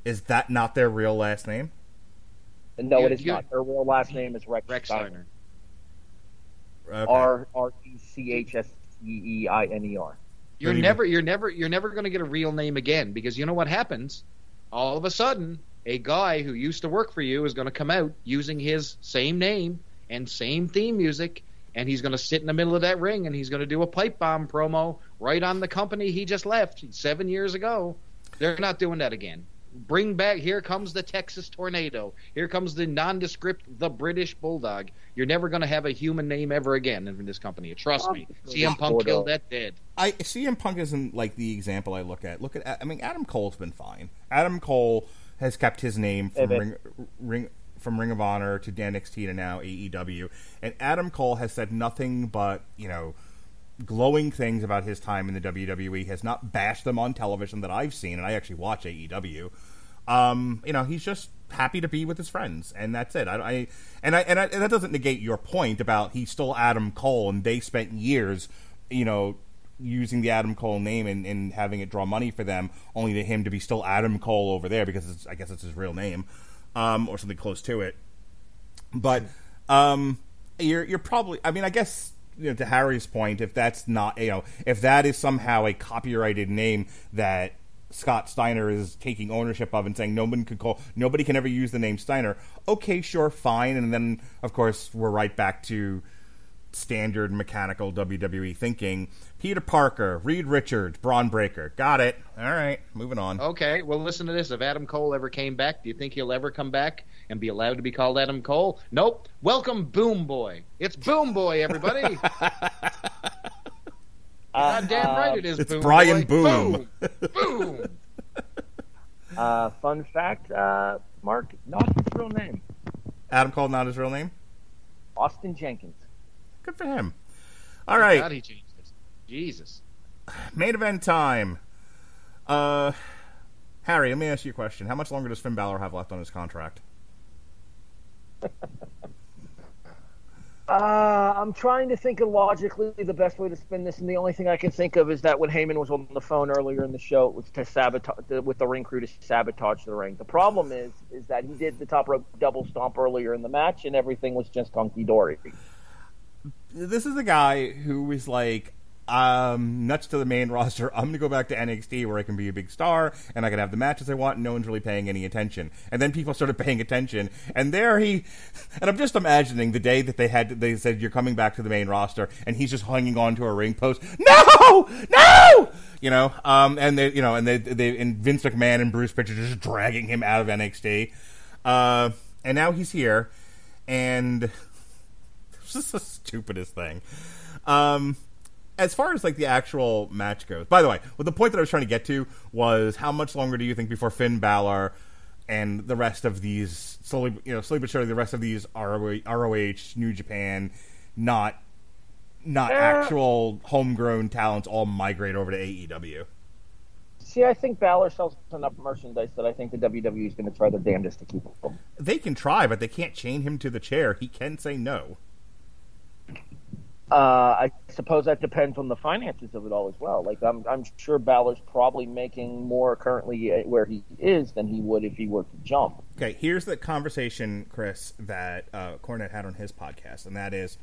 Is that not their real last name? And no, it is not. Her real last name is Rex Steiner. Okay. RECHSTEINER. You're never going to get a real name again, because you know what happens? All of a sudden, a guy who used to work for you is going to come out using his same name and same theme music, and he's going to sit in the middle of that ring and he's going to do a pipe bomb promo right on the company he just left 7 years ago. They're not doing that again. Bring back, here comes the Texas Tornado. Here comes the nondescript, the British Bulldog. You're never going to have a human name ever again in this company. Trust me. CM Punk killed that dead. CM Punk isn't like the example I look at. I mean, Adam Cole's been fine. Adam Cole has kept his name from Ring of Honor to NXT to now AEW. And Adam Cole has said nothing but, glowing things about his time in the WWE, has not bashed them on television that I've seen, and I actually watch AEW. He's just happy to be with his friends, and that's it. And that doesn't negate your point about he's still Adam Cole, and they spent years, using the Adam Cole name and having it draw money for them, only to him to be still Adam Cole over there because I guess it's his real name, or something close to it. But you're probably, I guess. To Harry's point, if that's not, if that is somehow a copyrighted name that Scott Steiner is taking ownership of and saying nobody can ever use the name Steiner, okay, sure, fine. And then, of course, we're right back to standard mechanical WWE thinking. Peter Parker, Reed Richards, Braun Breaker. Got it. All right, moving on. Okay, well, listen to this. If Adam Cole ever came back, do you think he'll ever come back and be allowed to be called Adam Cole? Nope. Welcome, Boom Boy. It's Boom Boy, everybody. God damn right it is, it's Boom Brian Boy. Boom. Boom. Fun fact, Mark, not his real name. Adam Cole, not his real name? Austin Jenkins. Good for him. All right. God, he changed this. Jesus. Main event time. Harry, let me ask you a question. How much longer does Finn Balor have left on his contract? I'm trying to think of logically the best way to spin this, and the only thing I can think of is that when Heyman was on the phone earlier in the show, it was to sabotage with the ring crew to sabotage the ring. The problem is that he did the top rope double stomp earlier in the match, and everything was just hunky dory. This is a guy who was like, nuts to the main roster. I'm going to go back to NXT where I can be a big star and I can have the matches I want and no one's really paying any attention. And then people started paying attention, and and I'm just imagining the day that they said you're coming back to the main roster and he's just hanging on to a ring post. No! And Vince McMahon and Bruce Pritchard just dragging him out of NXT. And now he's here, and it's just the stupidest thing. As far as like the actual match goes, by the way, the point that I was trying to get to was how much longer do you think before Finn Balor and the rest of these slowly but surely the rest of these ROH, New Japan, not actual homegrown talents all migrate over to AEW? See, I think Balor sells enough merchandise that I think the WWE is going to try their damnedest to keep him. They can try, but they can't chain him to the chair. He can say no. I suppose that depends on the finances of it all as well. Like, I'm sure Balor's probably making more currently where he is than he would if he were to jump. Okay, here's the conversation, Chris, that Cornette had on his podcast, and that is,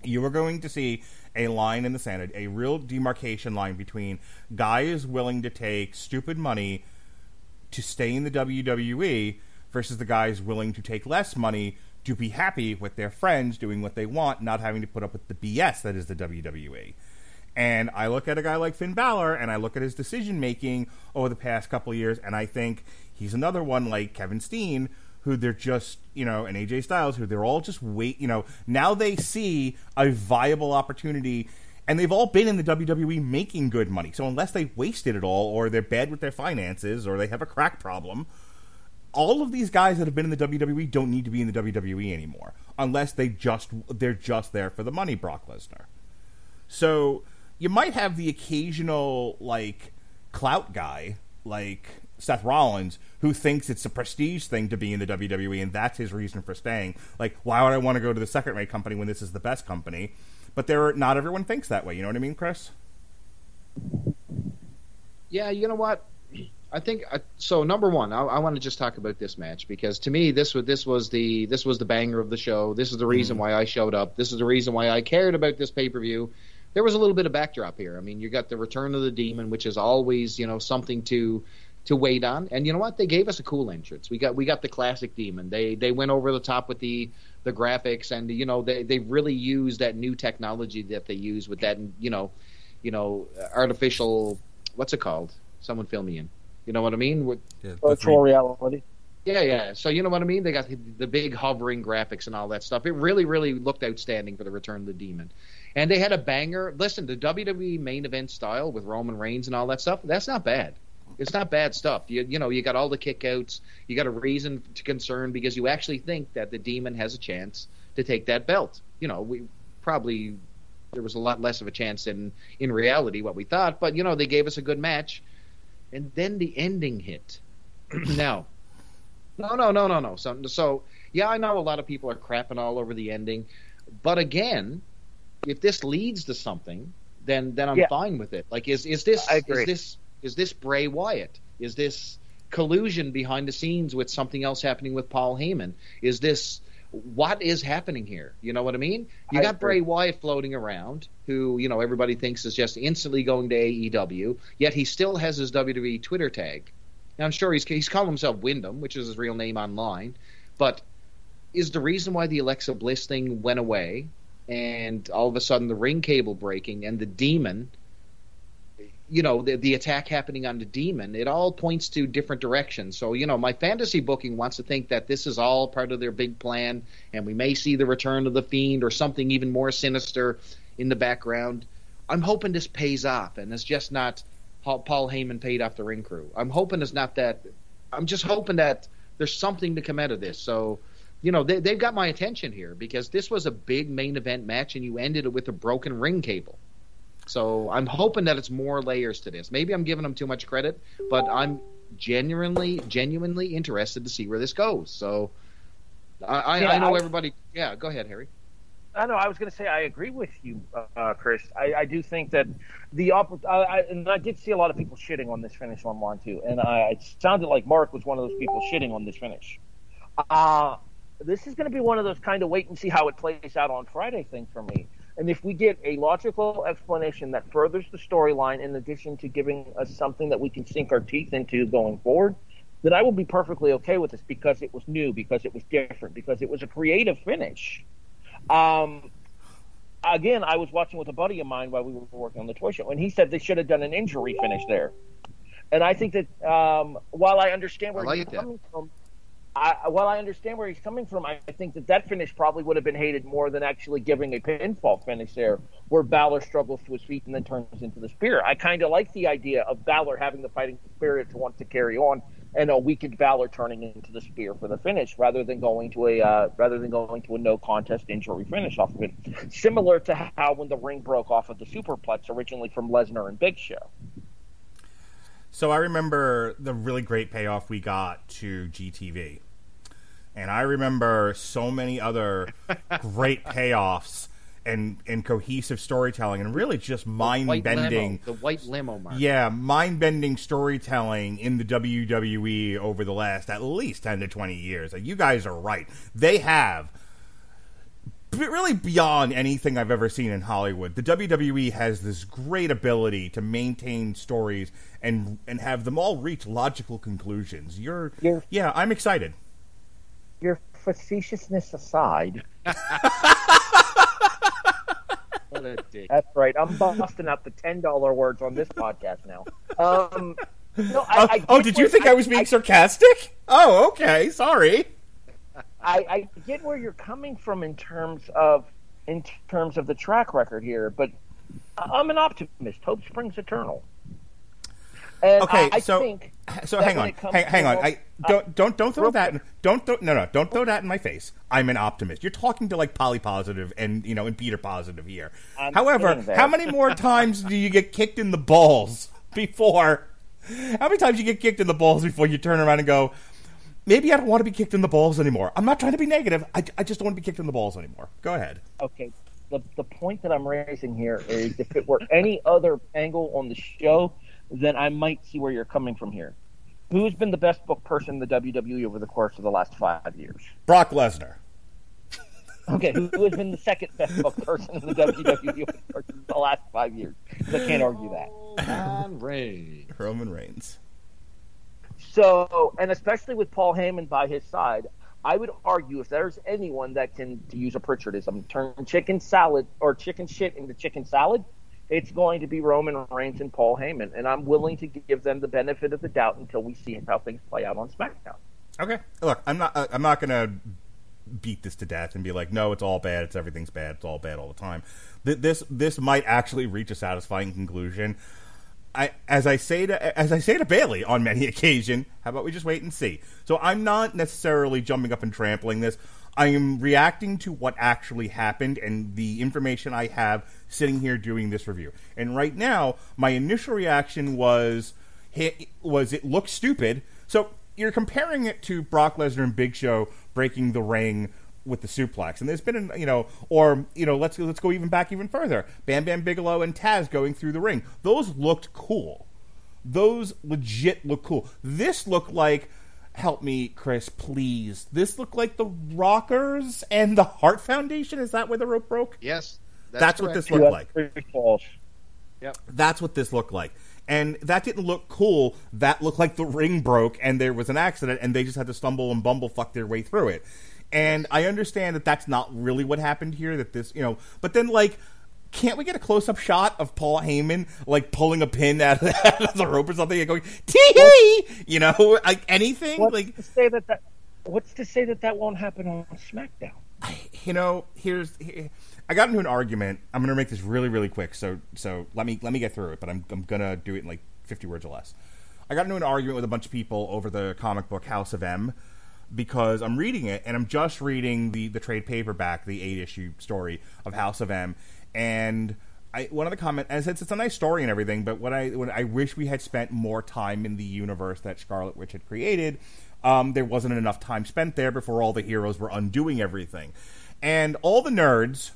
you are going to see a line in the sand, a real demarcation line between guys willing to take stupid money to stay in the WWE versus the guys willing to take less money to be happy with their friends doing what they want, not having to put up with the BS that is the WWE. And I look at a guy like Finn Balor, and I look at his decision-making over the past couple of years, and I think he's another one like Kevin Steen, who they're just, and AJ Styles, who they're all just now they see a viable opportunity, and they've all been in the WWE making good money. So unless they wasted it all, or they're bad with their finances, or they have a crack problem, all of these guys that have been in the WWE don't need to be in the WWE anymore, unless they're just there for the money, Brock Lesnar. So you might have the occasional clout guy like Seth Rollins who thinks it's a prestige thing to be in the WWE, and that's his reason for staying. Like, why would I want to go to the second-rate company when this is the best company? But not everyone thinks that way. You know what I mean, Chris? Yeah, you know what? I think so. Number one, I want to just talk about this match because to me, this was the banger of the show. This is the reason why I showed up. This is the reason why I cared about this pay-per-view. There was a little bit of backdrop here. I mean, you got the return of the Demon, which is always something to wait on. And you know what? They gave us a cool entrance. We got the classic Demon. They went over the top with the graphics, and they really used that new technology that they use with that artificial, what's it called? Someone fill me in. You know what I mean? Virtual reality. Yeah. So you know what I mean? They got the big hovering graphics and all that stuff. It really, really looked outstanding for the Return of the Demon. And they had a banger. Listen, the WWE main event style with Roman Reigns and all that stuff, that's not bad. It's not bad stuff. You got all the kickouts. You got a reason to concern because you actually think that the Demon has a chance to take that belt. There was a lot less of a chance in reality what we thought, but they gave us a good match. And then the ending hit. No. So, yeah, I know a lot of people are crapping all over the ending. But again, if this leads to something, then I'm fine with it. Like, is this Bray Wyatt? Is this collusion behind the scenes with something else happening with Paul Heyman? Is this... What is happening here? You know what I mean? You got Bray Wyatt floating around, who everybody thinks is just instantly going to AEW, yet he still has his WWE Twitter tag. Now, I'm sure he's calling himself Wyndham, which is his real name online, but is the reason why the Alexa Bliss thing went away, and all of a sudden the ring cable breaking and the Demon, the attack happening on the Demon, it all points to different directions. So, my fantasy booking wants to think that this is all part of their big plan, and we may see the return of the Fiend or something even more sinister in the background. I'm hoping this pays off, and it's just not Paul Heyman paid off the ring crew. I'm hoping it's not that. I'm just hoping that there's something to come out of this. So, they've got my attention here because this was a big main event match, and you ended it with a broken ring cable. So I'm hoping that it's more layers to this. Maybe I'm giving them too much credit, but I'm genuinely interested to see where this goes. So I know everybody. Yeah, go ahead, Harry. I know. I was going to say I agree with you, Chris. I do think that and I did see a lot of people shitting on this finish online too, and it sounded like Mark was one of those people shitting on this finish. This is going to be one of those kind of wait and see how it plays out on Friday thing for me. And if we get a logical explanation that furthers the storyline in addition to giving us something that we can sink our teeth into going forward, then I will be perfectly okay with this because it was new, because it was different, because it was a creative finish. Again, I was watching with a buddy of mine while we were working on the toy show, and he said they should have done an injury finish there. And I think that while I understand where he's coming from, while I understand where he's coming from, I think that finish probably would have been hated more than actually giving a pinfall finish there, where Balor struggles to his feet and then turns into the spear. I kind of like the idea of Balor having the fighting spirit to want to carry on, and a weakened Balor turning into the spear for the finish, rather than going to a no contest injury finish off of it. Similar to how when the ring broke off of the superplex originally from Lesnar and Big Show. So I remember the really great payoff we got to GTV. And I remember so many other great payoffs and cohesive storytelling and really just mind-bending... The white limo, Mark. Yeah, mind-bending storytelling in the WWE over the last at least 10 to 20 years. You guys are right. They have... really beyond anything I've ever seen in Hollywood, the WWE has this great ability to maintain stories and have them all reach logical conclusions. Yeah, I'm excited. Your facetiousness aside. What a dick. That's right. I'm busting out the $10 words on this podcast now. Did you think I was being sarcastic? Oh, okay. Sorry. I get where you're coming from in terms of the track record here, but I'm an optimist. Hope springs eternal. And okay, I think hang on. Don't throw that. Don't throw that in my face. I'm an optimist. You're talking to like Polly Positive and Peter Positive here. However, how many more times do you get kicked in the balls before? How many times you get kicked in the balls before you turn around and go, maybe I don't want to be kicked in the balls anymore. I'm not trying to be negative. I just don't want to be kicked in the balls anymore. Go ahead. Okay. The point that I'm raising here is if it were any other angle on the show, then I might see where you're coming from here. Who's been the best book person in the WWE over the course of the last 5 years? Brock Lesnar. Okay, who has been the second best book person in the WWE over the course of the last 5 years? 'Cause I can't argue that. Roman Reigns. So, and especially with Paul Heyman by his side, I would argue if there's anyone that can, to use a Pritchardism, turn chicken salad or chicken shit into chicken salad, it's going to be Roman Reigns and Paul Heyman. And I'm willing to give them the benefit of the doubt until we see how things play out on SmackDown. Okay. Look, I'm not going to beat this to death and be like, no, it's all bad, everything's bad, it's all bad all the time. This might actually reach a satisfying conclusion. As I say to Bailey on many occasions, how about we just wait and see? So I'm not necessarily jumping up and trampling this. I am reacting to what actually happened and the information I have sitting here doing this review. And right now, my initial reaction was it looked stupid. So you're comparing it to Brock Lesnar and Big Show breaking the ring with the suplex, and there's been let's go even further. Bam Bam Bigelow and Taz going through the ring. Those looked cool. Those legit look cool. This looked like, help me, Chris, please. This looked like the Rockers and the Hart Foundation. Is that where the rope broke? Yes, that's what this looked like. Yep. That's what this looked like. And that didn't look cool. That looked like the ring broke and there was an accident and they just had to stumble and bumblefuck their way through it. And I understand that that's not really what happened here, that this, but then, can't we get a close-up shot of Paul Heyman, pulling a pin out of the rope or something and going, tee-hee, anything? What's to say that won't happen on SmackDown? I got into an argument. I'm going to make this really, really quick, so let me get through it, but I'm going to do it in 50 words or less. I got into an argument with a bunch of people over the comic book House of M, because I'm reading it, and I'm just reading the trade paperback, the 8-issue story of House of M, and one of the comments, and it's a nice story and everything, but what I wish we had spent more time in the universe that Scarlet Witch had created. There wasn't enough time spent there before all the heroes were undoing everything. And all the nerds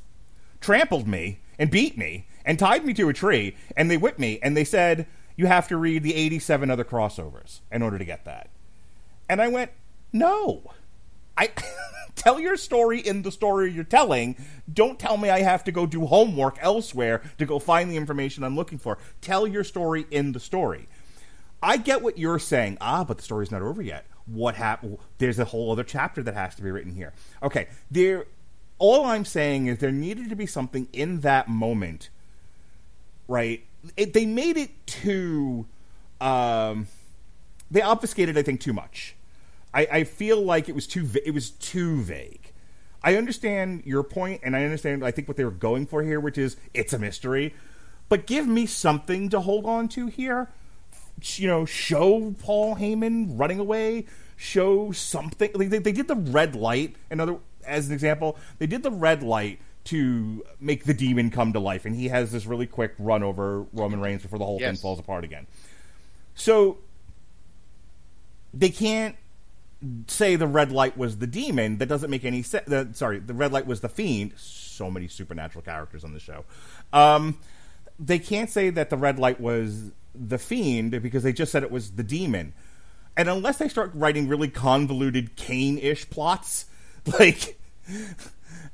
trampled me and beat me and tied me to a tree, and they whipped me, and they said, you have to read the 87 other crossovers in order to get that. And I went, no. I tell your story in the story you're telling. Don't tell me I have to go do homework elsewhere to go find the information I'm looking for. Tell your story in the story. I get what you're saying. But the story's not over yet. What happened? There's a whole other chapter that has to be written here. Okay, all I'm saying is there needed to be something in that moment, right? They made it too... they obfuscated, I think, too much. I feel like it was too vague. I understand your point, and I understand, I think, what they were going for here, which is, it's a mystery. But give me something to hold on to here. Show Paul Heyman running away. Show something. They did the red light, as an example. They did the red light to make the demon come to life, and he has this really quick run over Roman Reigns before the whole thing falls apart again. So, they can't say the red light was the demon. That doesn't make any sense. The red light was the Fiend. So many supernatural characters on the show. They can't say that the red light was the Fiend because they just said it was the demon. And unless they start writing really convoluted Kane-ish plots, they're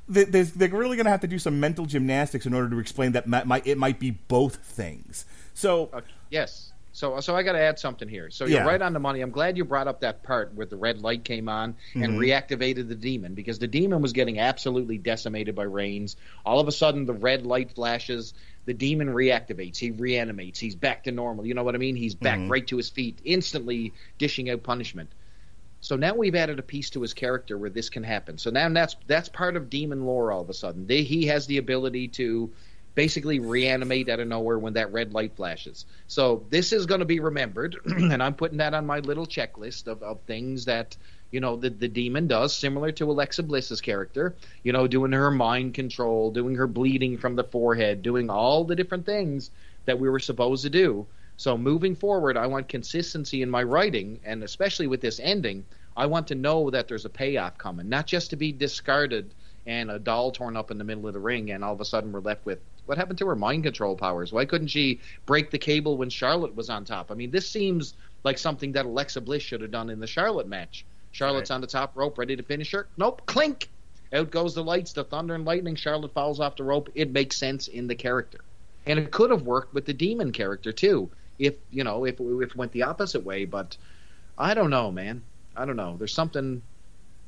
really going to have to do some mental gymnastics in order to explain that it might be both things. So yes. So I got to add something here. So you're right on the money. I'm glad you brought up that part where the red light came on and reactivated the demon, because the demon was getting absolutely decimated by Reigns. All of a sudden, the red light flashes. The demon reactivates. He reanimates. He's back to normal. You know what I mean? He's back right to his feet, instantly dishing out punishment. So now we've added a piece to his character where this can happen. So now that's part of demon lore all of a sudden. He has the ability to basically reanimate out of nowhere when that red light flashes. So this is going to be remembered, and I'm putting that on my little checklist of things that, the demon does, similar to Alexa Bliss's character, doing her mind control, doing her bleeding from the forehead, doing all the different things that we were supposed to do. So moving forward, I want consistency in my writing, and especially with this ending, I want to know that there's a payoff coming, not just to be discarded and a doll torn up in the middle of the ring, and all of a sudden we're left with, what happened to her mind control powers? Why couldn't she break the cable when Charlotte was on top? I mean, this seems like something that Alexa Bliss should have done in the Charlotte match. Charlotte's on the top rope, ready to finish her. Nope, clink! Out goes the lights, the thunder and lightning. Charlotte falls off the rope. It makes sense in the character. And it could have worked with the Demon character, too, if it went the opposite way. But I don't know, man. I don't know. There's something...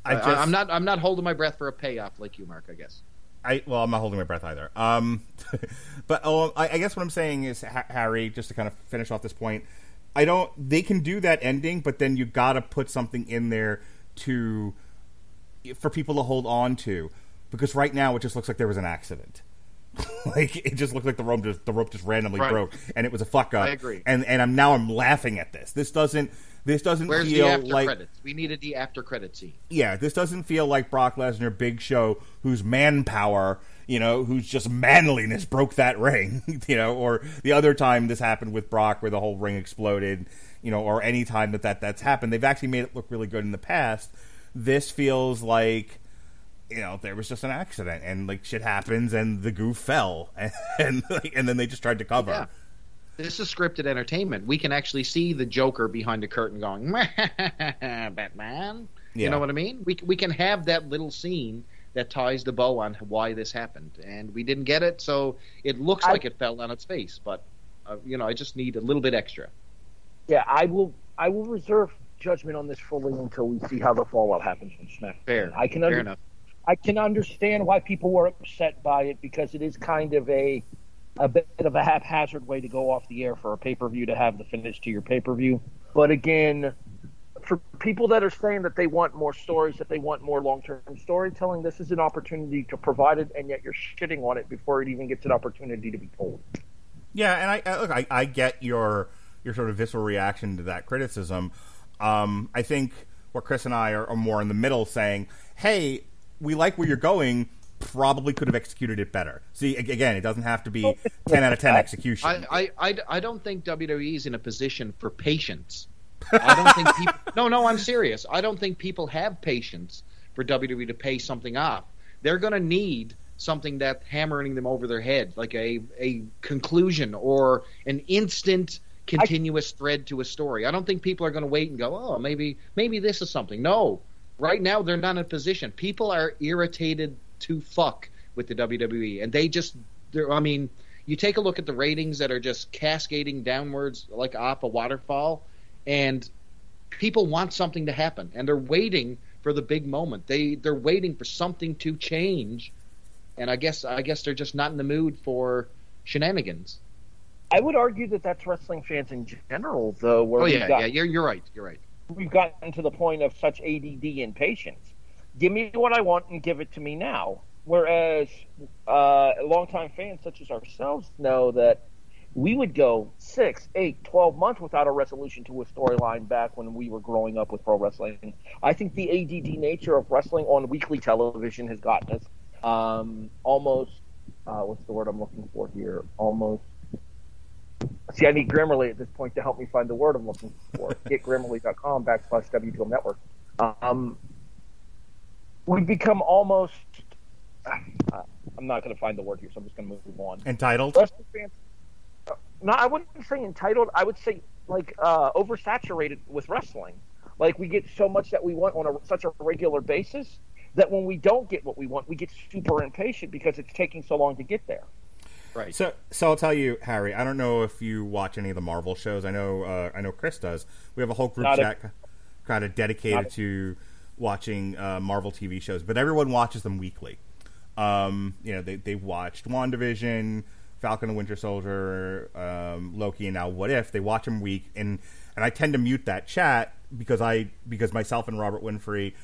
I'm not holding my breath for a payoff like you, Mark, I guess. I'm not holding my breath either. But I guess what I'm saying is, Harry, just to kind of finish off this point, they can do that ending, but then you got to put something in there for people to hold on to, because right now it just looks like there was an accident. Like, it just looked like the rope just randomly broke, and it was a fuck up. I agree. And I'm laughing at this. This doesn't Where's feel the after like credits? We needed the after credit scene. Yeah, this doesn't feel like Brock Lesnar, Big Show, whose manpower, whose just manliness broke that ring, or the other time this happened with Brock where the whole ring exploded, or any time that's happened. They've actually made it look really good in the past. This feels like, there was just an accident and like shit happens and the goof fell and then they just tried to cover. Yeah. This is scripted entertainment. We can actually see the Joker behind the curtain going, Batman. Yeah. You know what I mean? We can have that little scene that ties the bow on why this happened. And we didn't get it, so it looks like it fell on its face. But, I just need a little bit extra. Yeah, I will reserve judgment on this fully until we see how the fallout happens from SmackDown. Fair enough. I can understand why people were upset by it, because it is kind of a bit of a haphazard way to go off the air for a pay-per-view to have the finish to your pay-per-view. But again, for people that are saying that they want more stories, that they want more long-term storytelling, this is an opportunity to provide it, and yet you're shitting on it before it even gets an opportunity to be told. Yeah, and I get your sort of visceral reaction to that criticism. I think where Chris and I are more in the middle, saying, hey, we like where you're going, probably could have executed it better. See, again, it doesn't have to be 10 out of 10 execution. I don't think WWE is in a position for patience. I don't think people... No, I'm serious. I don't think people have patience for WWE to pay something off. They're going to need something that's hammering them over their head, like a conclusion or an instant continuous thread to a story. I don't think people are going to wait and go, oh, maybe this is something. No. Right now, they're not in a position. People are irritated to fuck with the WWE, and you take a look at the ratings that are just cascading downwards like off a waterfall, and people want something to happen, and they're waiting for the big moment. They're waiting for something to change, and I guess they're just not in the mood for shenanigans. I would argue that that's wrestling fans in general, though. Where you're right. We've gotten to the point of such ADD and patience. Give me what I want and give it to me now. Whereas longtime fans such as ourselves know that we would go 6, 8, 12 months without a resolution to a storyline back when we were growing up with pro wrestling. I think the ADD nature of wrestling on weekly television has gotten us almost, what's the word I'm looking for here? Almost. See, I need Grammarly at this point to help me find the word I'm looking for. GetGrammarly.com/WTM Network. We've become almost... I'm not going to find the word here, so I'm just going to move on. Entitled? Wrestling fans... No, I wouldn't say entitled. I would say, oversaturated with wrestling. Like, we get so much that we want on such a regular basis that when we don't get what we want, we get super impatient because it's taking so long to get there. Right. So I'll tell you, Harry, I don't know if you watch any of the Marvel shows. I know Chris does. We have a whole group chat kind of dedicated to watching Marvel TV shows, but everyone watches them weekly. They watched WandaVision, Falcon and Winter Soldier, Loki, and now What If. They watch them week, and I tend to mute that chat because myself and Robert Winfrey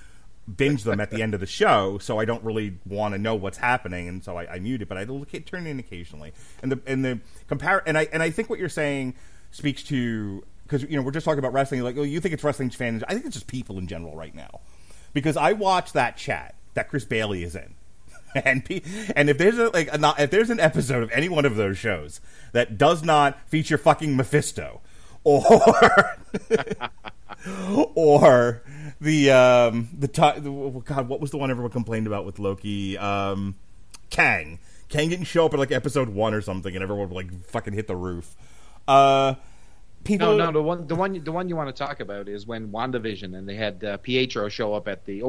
binge them at the end of the show, so I don't really want to know what's happening, and so I mute it. But I turn in occasionally, and I think what you're saying speaks to, because we're just talking about wrestling. Like, you think it's wrestling fans? I think it's just people in general right now, because I watch that chat that Chris Bailey is in. And if there's an episode of any one of those shows that does not feature fucking Mephisto, or God, what was the one everyone complained about with Loki? Kang didn't show up at like episode 1 or something, and everyone would like fucking hit the roof. people. No, the one you want to talk about is when WandaVision and they had Pietro show up at the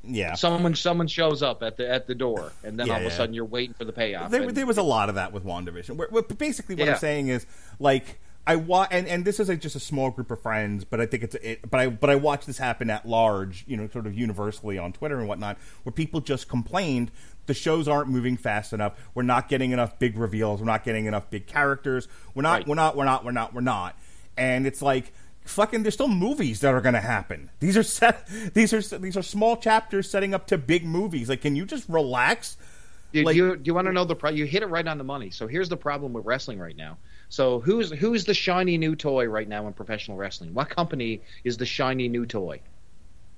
Yeah, someone shows up at the door, and then all of a sudden you're waiting for the payoff. There was a lot of that with WandaVision. Basically, what I'm saying is, like, and this is just a small group of friends, but I think but I watched this happen at large, sort of universally on Twitter and whatnot, where people just complained the shows aren't moving fast enough. We're not getting enough big reveals. We're not getting enough big characters. We're not. And it's like, fucking, there's still movies that are going to happen. These are small chapters setting up to big movies. Like, can you just relax? Do you want to know you hit it right on the money. So here's the problem with wrestling right now. So who's the shiny new toy right now in professional wrestling? What company is the shiny new toy?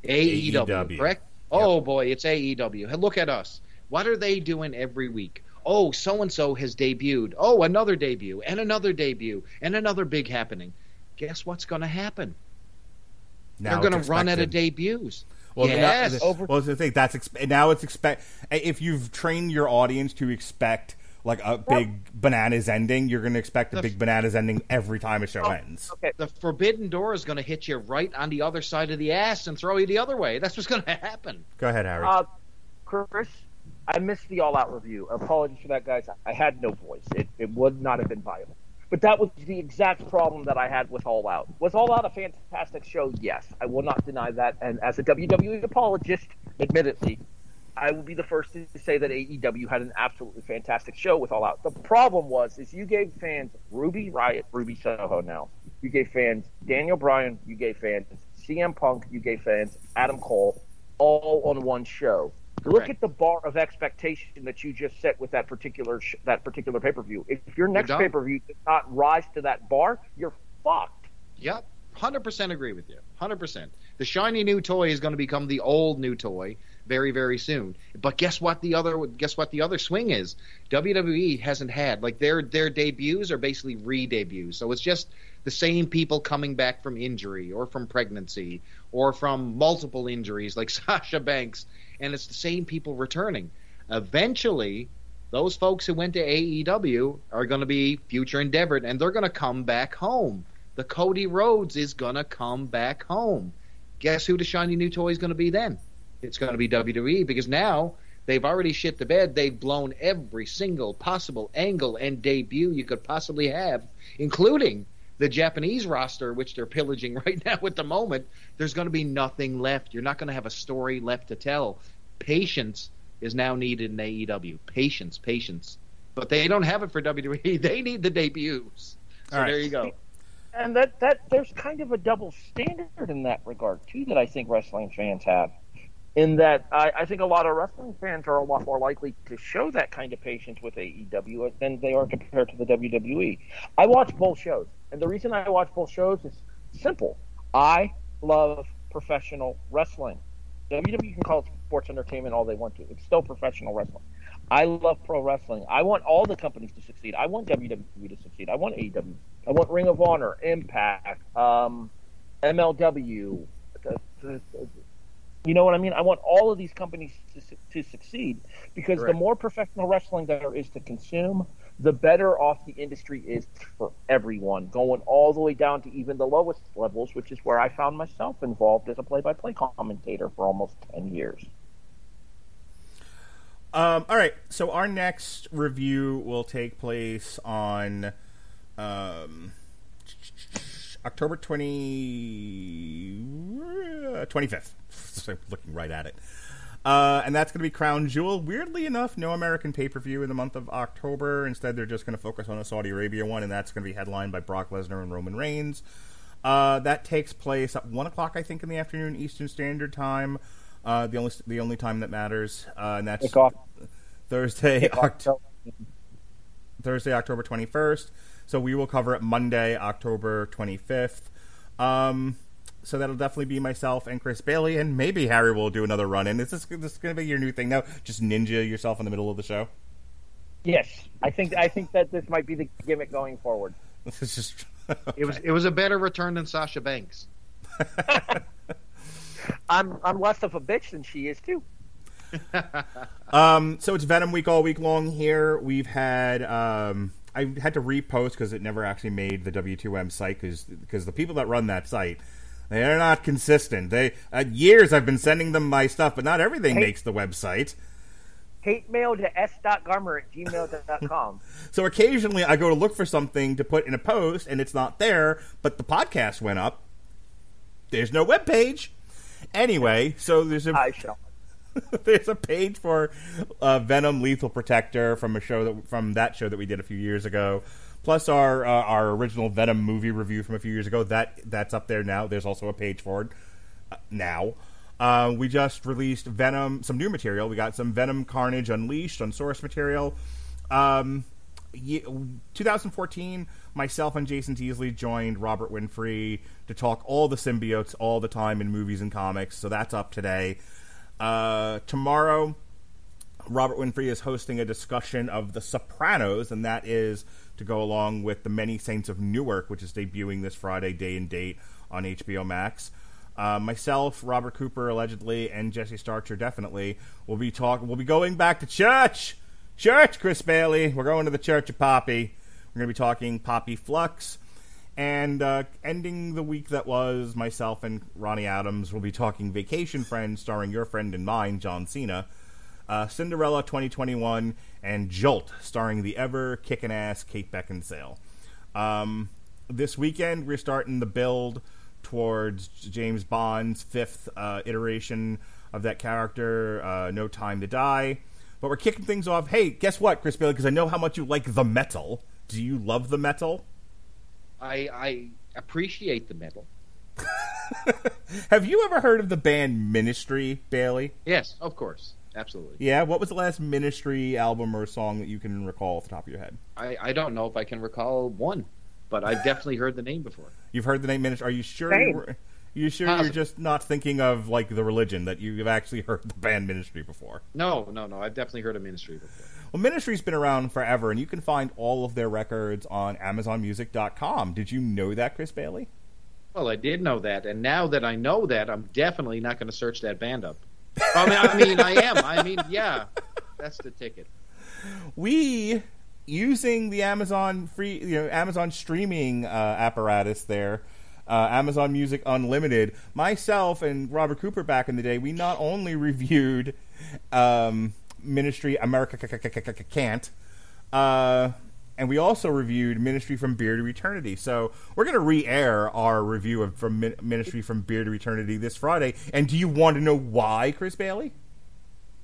AEW, correct? Yep. Oh boy, it's AEW. Hey, look at us. What are they doing every week? Oh, so-and-so has debuted. Oh, another debut, and another debut, and another big happening. Guess what's going to happen? They're going to run out of debuts. Well, yes. Well, the thing now it's expect. If you've trained your audience to expect like a big bananas ending, you're going to expect a big bananas ending every time a show ends. Okay. The forbidden door is going to hit you right on the other side of the ass and throw you the other way. That's what's going to happen. Go ahead, Harry. Chris, I missed the All Out review. Apologies for that, guys. I had no voice. It would not have been viable. But that was the exact problem that I had with All Out. Was All Out a fantastic show? Yes. I will not deny that. And as a WWE apologist, admittedly, I will be the first to say that AEW had an absolutely fantastic show with All Out. The problem is you gave fans Ruby Riott, Ruby Soho now. You gave fans Daniel Bryan. You gave fans CM Punk. You gave fans Adam Cole, all on one show. Correct. Look at the bar of expectation that you just set with that particular pay-per-view. If your next pay-per-view does not rise to that bar, you're fucked. Yep, 100% agree with you. 100%. The shiny new toy is going to become the old new toy very, very soon. But guess what the other swing is? WWE hasn't had, like, their debuts are basically re-debuts. So it's just the same people coming back from injury or from pregnancy or from multiple injuries like Sasha Banks, and it's the same people returning. Eventually, those folks who went to AEW are going to be future endeavored, and they're going to come back home. The Cody Rhodes is going to come back home. Guess who the shiny new toy is going to be then? It's going to be WWE, because now they've already shit the bed. They've blown every single possible angle and debut you could possibly have, including the Japanese roster, which they're pillaging right now at the moment. There's going to be nothing left. You're not going to have a story left to tell. Patience is now needed in AEW. Patience. But they don't have it for WWE. They need the debuts. So there you go. And that there's kind of a double standard in that regard, too, that I think wrestling fans have. In that I think a lot of wrestling fans are a lot more likely to show that kind of patience with AEW than they are compared to the WWE. I watch both shows. And the reason I watch both shows is simple. I love professional wrestling. WWE can call it sports entertainment all they want to. It's still professional wrestling. I love pro wrestling. I want all the companies to succeed. I want WWE to succeed. I want AEW. I want Ring of Honor, Impact, MLW. You know what I mean? I want all of these companies to succeed, because the more professional wrestling there is to consume, the better off the industry is for everyone, going all the way down to even the lowest levels, which is where I found myself involved as a play-by-play commentator for almost 10 years. All right, so our next review will take place on October 25th. So looking right at it. And that's going to be Crown Jewel. Weirdly enough, no American pay-per-view in the month of October. Instead, they're just going to focus on a Saudi Arabia one, and that's going to be headlined by Brock Lesnar and Roman Reigns. That takes place at 1 o'clock, I think, in the afternoon, Eastern Standard Time. The only time that matters, and that's Thursday, October 21st. So we will cover it Monday, October 25th. So that'll definitely be myself and Chris Bailey, and maybe Harry will do another run-in. Is this going to be your new thing now? Just ninja yourself in the middle of the show? Yes, I think that this might be the gimmick going forward. This is just okay. It was a better return than Sasha Banks. I'm less of a bitch than she is too. So it's Venom Week all week long here. We've had I had to repost because it never actually made the W2M site because the people that run that site, they're not consistent. They years I've been sending them my stuff, but not everything makes the website. Hate mail to s.garmer@gmail.com. So occasionally I go to look for something to put in a post, and it's not there, but the podcast went up. There's no webpage. Anyway, so there's a there's a page for Venom Lethal Protector from that show that we did a few years ago. Plus our original Venom movie review from a few years ago. That's up there now. There's also a page for it now. We just released Venom, some new material. We got some Venom Carnage Unleashed on source material. 2014, myself and Jason Teasley joined Robert Winfrey to talk all the symbiotes all the time in movies and comics. So that's up today. Tomorrow, Robert Winfrey is hosting a discussion of The Sopranos, and that is to go along with The Many Saints of Newark, which is debuting this Friday, day and date, on HBO Max. Myself, Robert Cooper, allegedly, and Jesse Starcher, definitely, will be going back to church, Chris Bailey. We're going to the Church of Poppy. We're going to be talking Poppy Flux. And ending the week that was, myself and Ronnie Adams will be talking Vacation Friends, starring your friend and mine, John Cena, Cinderella 2021, and Jolt, starring the ever-kickin'-ass Kate Beckinsale. This weekend, we're starting the build towards James Bond's 5th iteration of that character, No Time to Die. But we're kicking things off. Hey, guess what, Chris Bailey? Because I know how much you like the metal. Do you love the metal? I appreciate the metal. Have you ever heard of the band Ministry, Bailey? Yes, of course. Absolutely. Yeah? What was the last Ministry album or song that you can recall off the top of your head? I don't know if I can recall one, but I've definitely heard the name before. You've heard the name Ministry? Are you sure? You're just not thinking of, like, the religion, that you've actually heard the band Ministry before? No. I've definitely heard of Ministry before. Well, Ministry's been around forever, and you can find all of their records on AmazonMusic.com. Did you know that, Chris Bailey? Well, I did know that, and now that I know that, I'm definitely not going to search that band up. I mean, yeah, that's the ticket. We, using the Amazon Amazon streaming apparatus there, Amazon Music Unlimited, myself and Robert Cooper back in the day, we not only reviewed Ministry America Can't, and we also reviewed Ministry from Beer to Eternity. So we're going to re-air our review of Ministry from Beer to Eternity this Friday. And do you want to know why, Chris Bailey?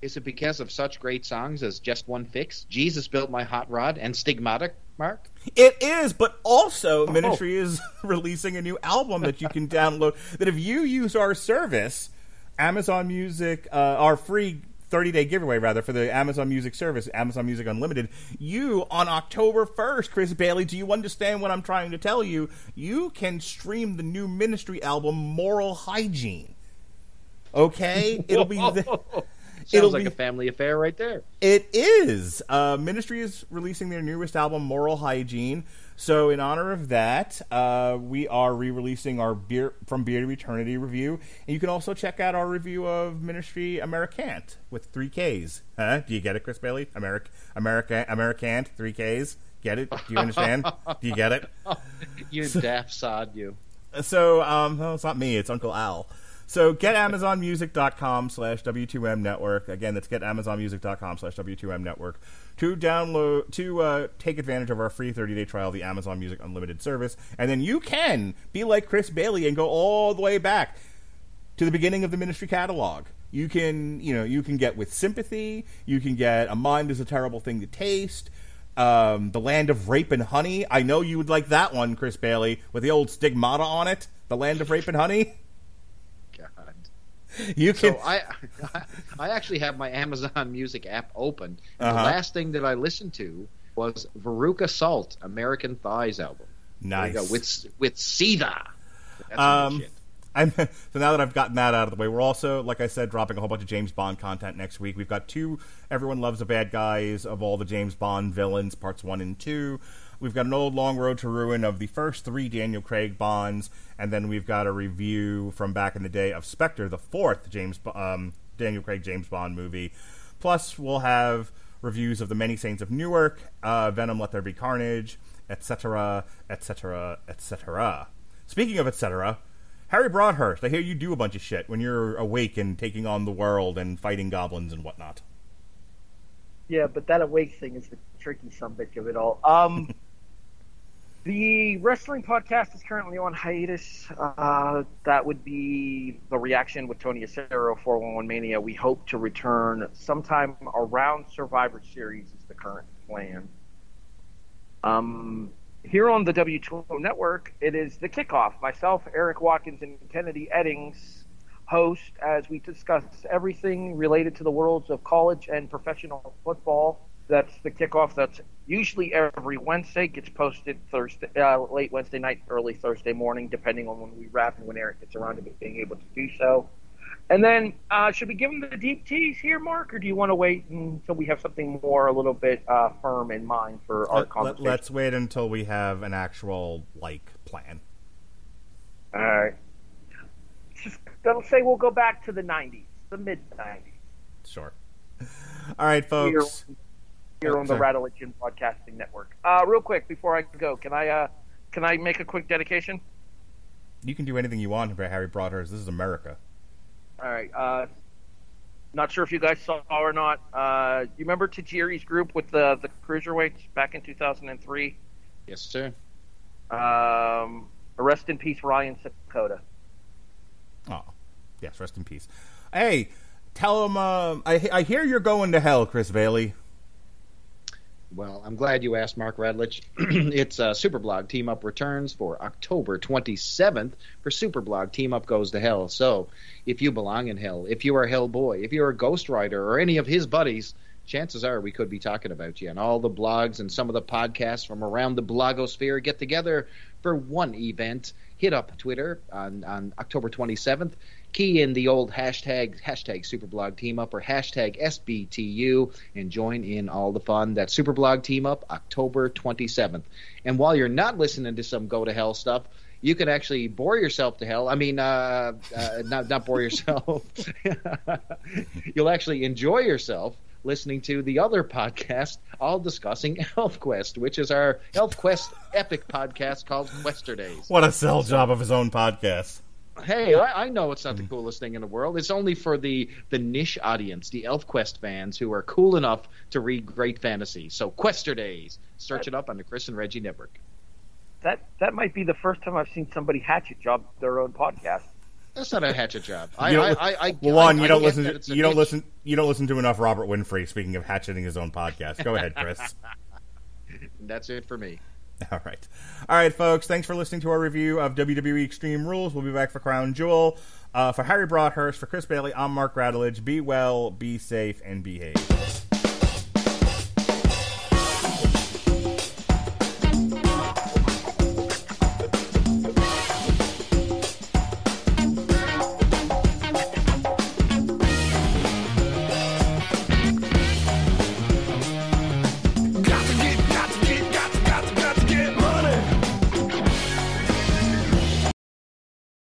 Is it because of such great songs as Just One Fix, Jesus Built My Hot Rod, and Stigmatic, Mark? It is, but also Ministry is releasing a new album that you can download, that if you use our service, Amazon Music, our free 30-day giveaway, rather, for the Amazon Music service, Amazon Music Unlimited, you, on October 1st, Chris Bailey, do you understand what I'm trying to tell you? You can stream the new Ministry album, Moral Hygiene. Okay? It'll be... Sounds like a family affair right there. It is. Ministry is releasing their newest album, Moral Hygiene. So in honor of that, we are re-releasing our From Beer to Eternity review. And you can also check out our review of Ministry Americant with 3 Ks. Huh? Do you get it, Chris Bailey? Americant, 3 Ks. Get it? Do you understand? Do you get it? You daft sod, you. So, well, it's not me. It's Uncle Al. So get AmazonMusic.com/W2M Network. Again, that's get AmazonMusic.com/W2M Network to download, to take advantage of our free 30-day trial of the Amazon Music Unlimited service. And then you can be like Chris Bailey and go all the way back to the beginning of the Ministry catalog. You can get With Sympathy. You can get A Mind is a Terrible Thing to Taste. The Land of Rape and Honey. I know you would like that one, Chris Bailey, with the old stigmata on it. The Land of Rape and Honey. You can. So I actually have my Amazon Music app open. And the last thing that I listened to was Veruca Salt, American Thighs album. Nice. There you go. With Sida. That's good shit. So now that I've gotten that out of the way, we're also, like I said, dropping a whole bunch of James Bond content next week. We've got 2 Everyone Loves the Bad Guys of all the James Bond villains, parts 1 and 2. We've got an old Long Road to Ruin of the first 3 Daniel Craig Bonds, and then we've got a review from back in the day of Spectre, the 4th Daniel Craig James Bond movie. Plus, we'll have reviews of The Many Saints of Newark, Venom, Let There Be Carnage, etc., etc., etc. Speaking of etc., Harry Broadhurst, I hear you do a bunch of shit when you're awake and taking on the world and fighting goblins and whatnot. Yeah, but that awake thing is the tricky sumbitch of it all. The wrestling podcast is currently on hiatus. That would be The Reaction with Tony Acero, 411 Mania. We hope to return sometime around Survivor Series is the current plan. Here on the WWE Network, it is The Kickoff. Myself, Eric Watkins, and Kennedy Eddings host as we discuss everything related to the worlds of college and professional football. That's The Kickoff. That's usually every Wednesday. Gets posted Thursday, late Wednesday night, early Thursday morning, depending on when we wrap and when Eric gets around to being able to do so. And then, should we give him the deep tease here, Mark, or do you want to wait until we have something more a little bit firm in mind for our conversation? Let's wait until we have an actual, plan. All right. Just don't say we'll go back to the 90s, the mid-90s. Sure. All right, folks. Here on the Radulich and Broadcasting Network. Real quick, before I go, can I make a quick dedication? You can do anything you want about Harry Broadhurst. This is America. All right. Not sure if you guys saw or not. You remember Tajiri's group with the cruiserweights back in 2003? Yes, sir. Rest in peace, Ryan Sakota. Oh, yes, rest in peace. Hey, tell him, I hear you're going to hell, Chris Bailey. Well, I'm glad you asked, Mark Radulich. It's Superblog Team Up returns for October 27th for Superblog Team Up Goes to Hell. So, if you belong in hell, if you are Hellboy, if you're a Ghost Rider or any of his buddies, chances are we could be talking about you. And all the blogs and some of the podcasts from around the blogosphere get together for one event. Hit up Twitter on October 27th. Key in the old hashtag Superblog Team Up or hashtag SBTU and join in all the fun. That's Superblog Team Up, October 27th. And while you're not listening to some go to hell stuff, you can actually bore yourself to hell. I mean, not bore yourself. You'll actually enjoy yourself listening to the other podcast, all discussing ElfQuest, which is our ElfQuest epic podcast called Questerdays. What a sell job of his own podcast. Hey, I know it's not the coolest thing in the world. It's only for the niche audience, the ElfQuest fans who are cool enough to read great fantasy. So Questerdays, search it up on the Chris and Reggie Network. That might be the first time I've seen somebody hatchet job their own podcast. That's not a hatchet job. You don't listen to enough Robert Winfrey. Speaking of hatcheting his own podcast, go ahead, Chris. That's it for me. All right, folks. Thanks for listening to our review of WWE Extreme Rules. We'll be back for Crown Jewel. For Harry Broadhurst, for Chris Bailey, I'm Mark Radulich. Be well, be safe, and behave.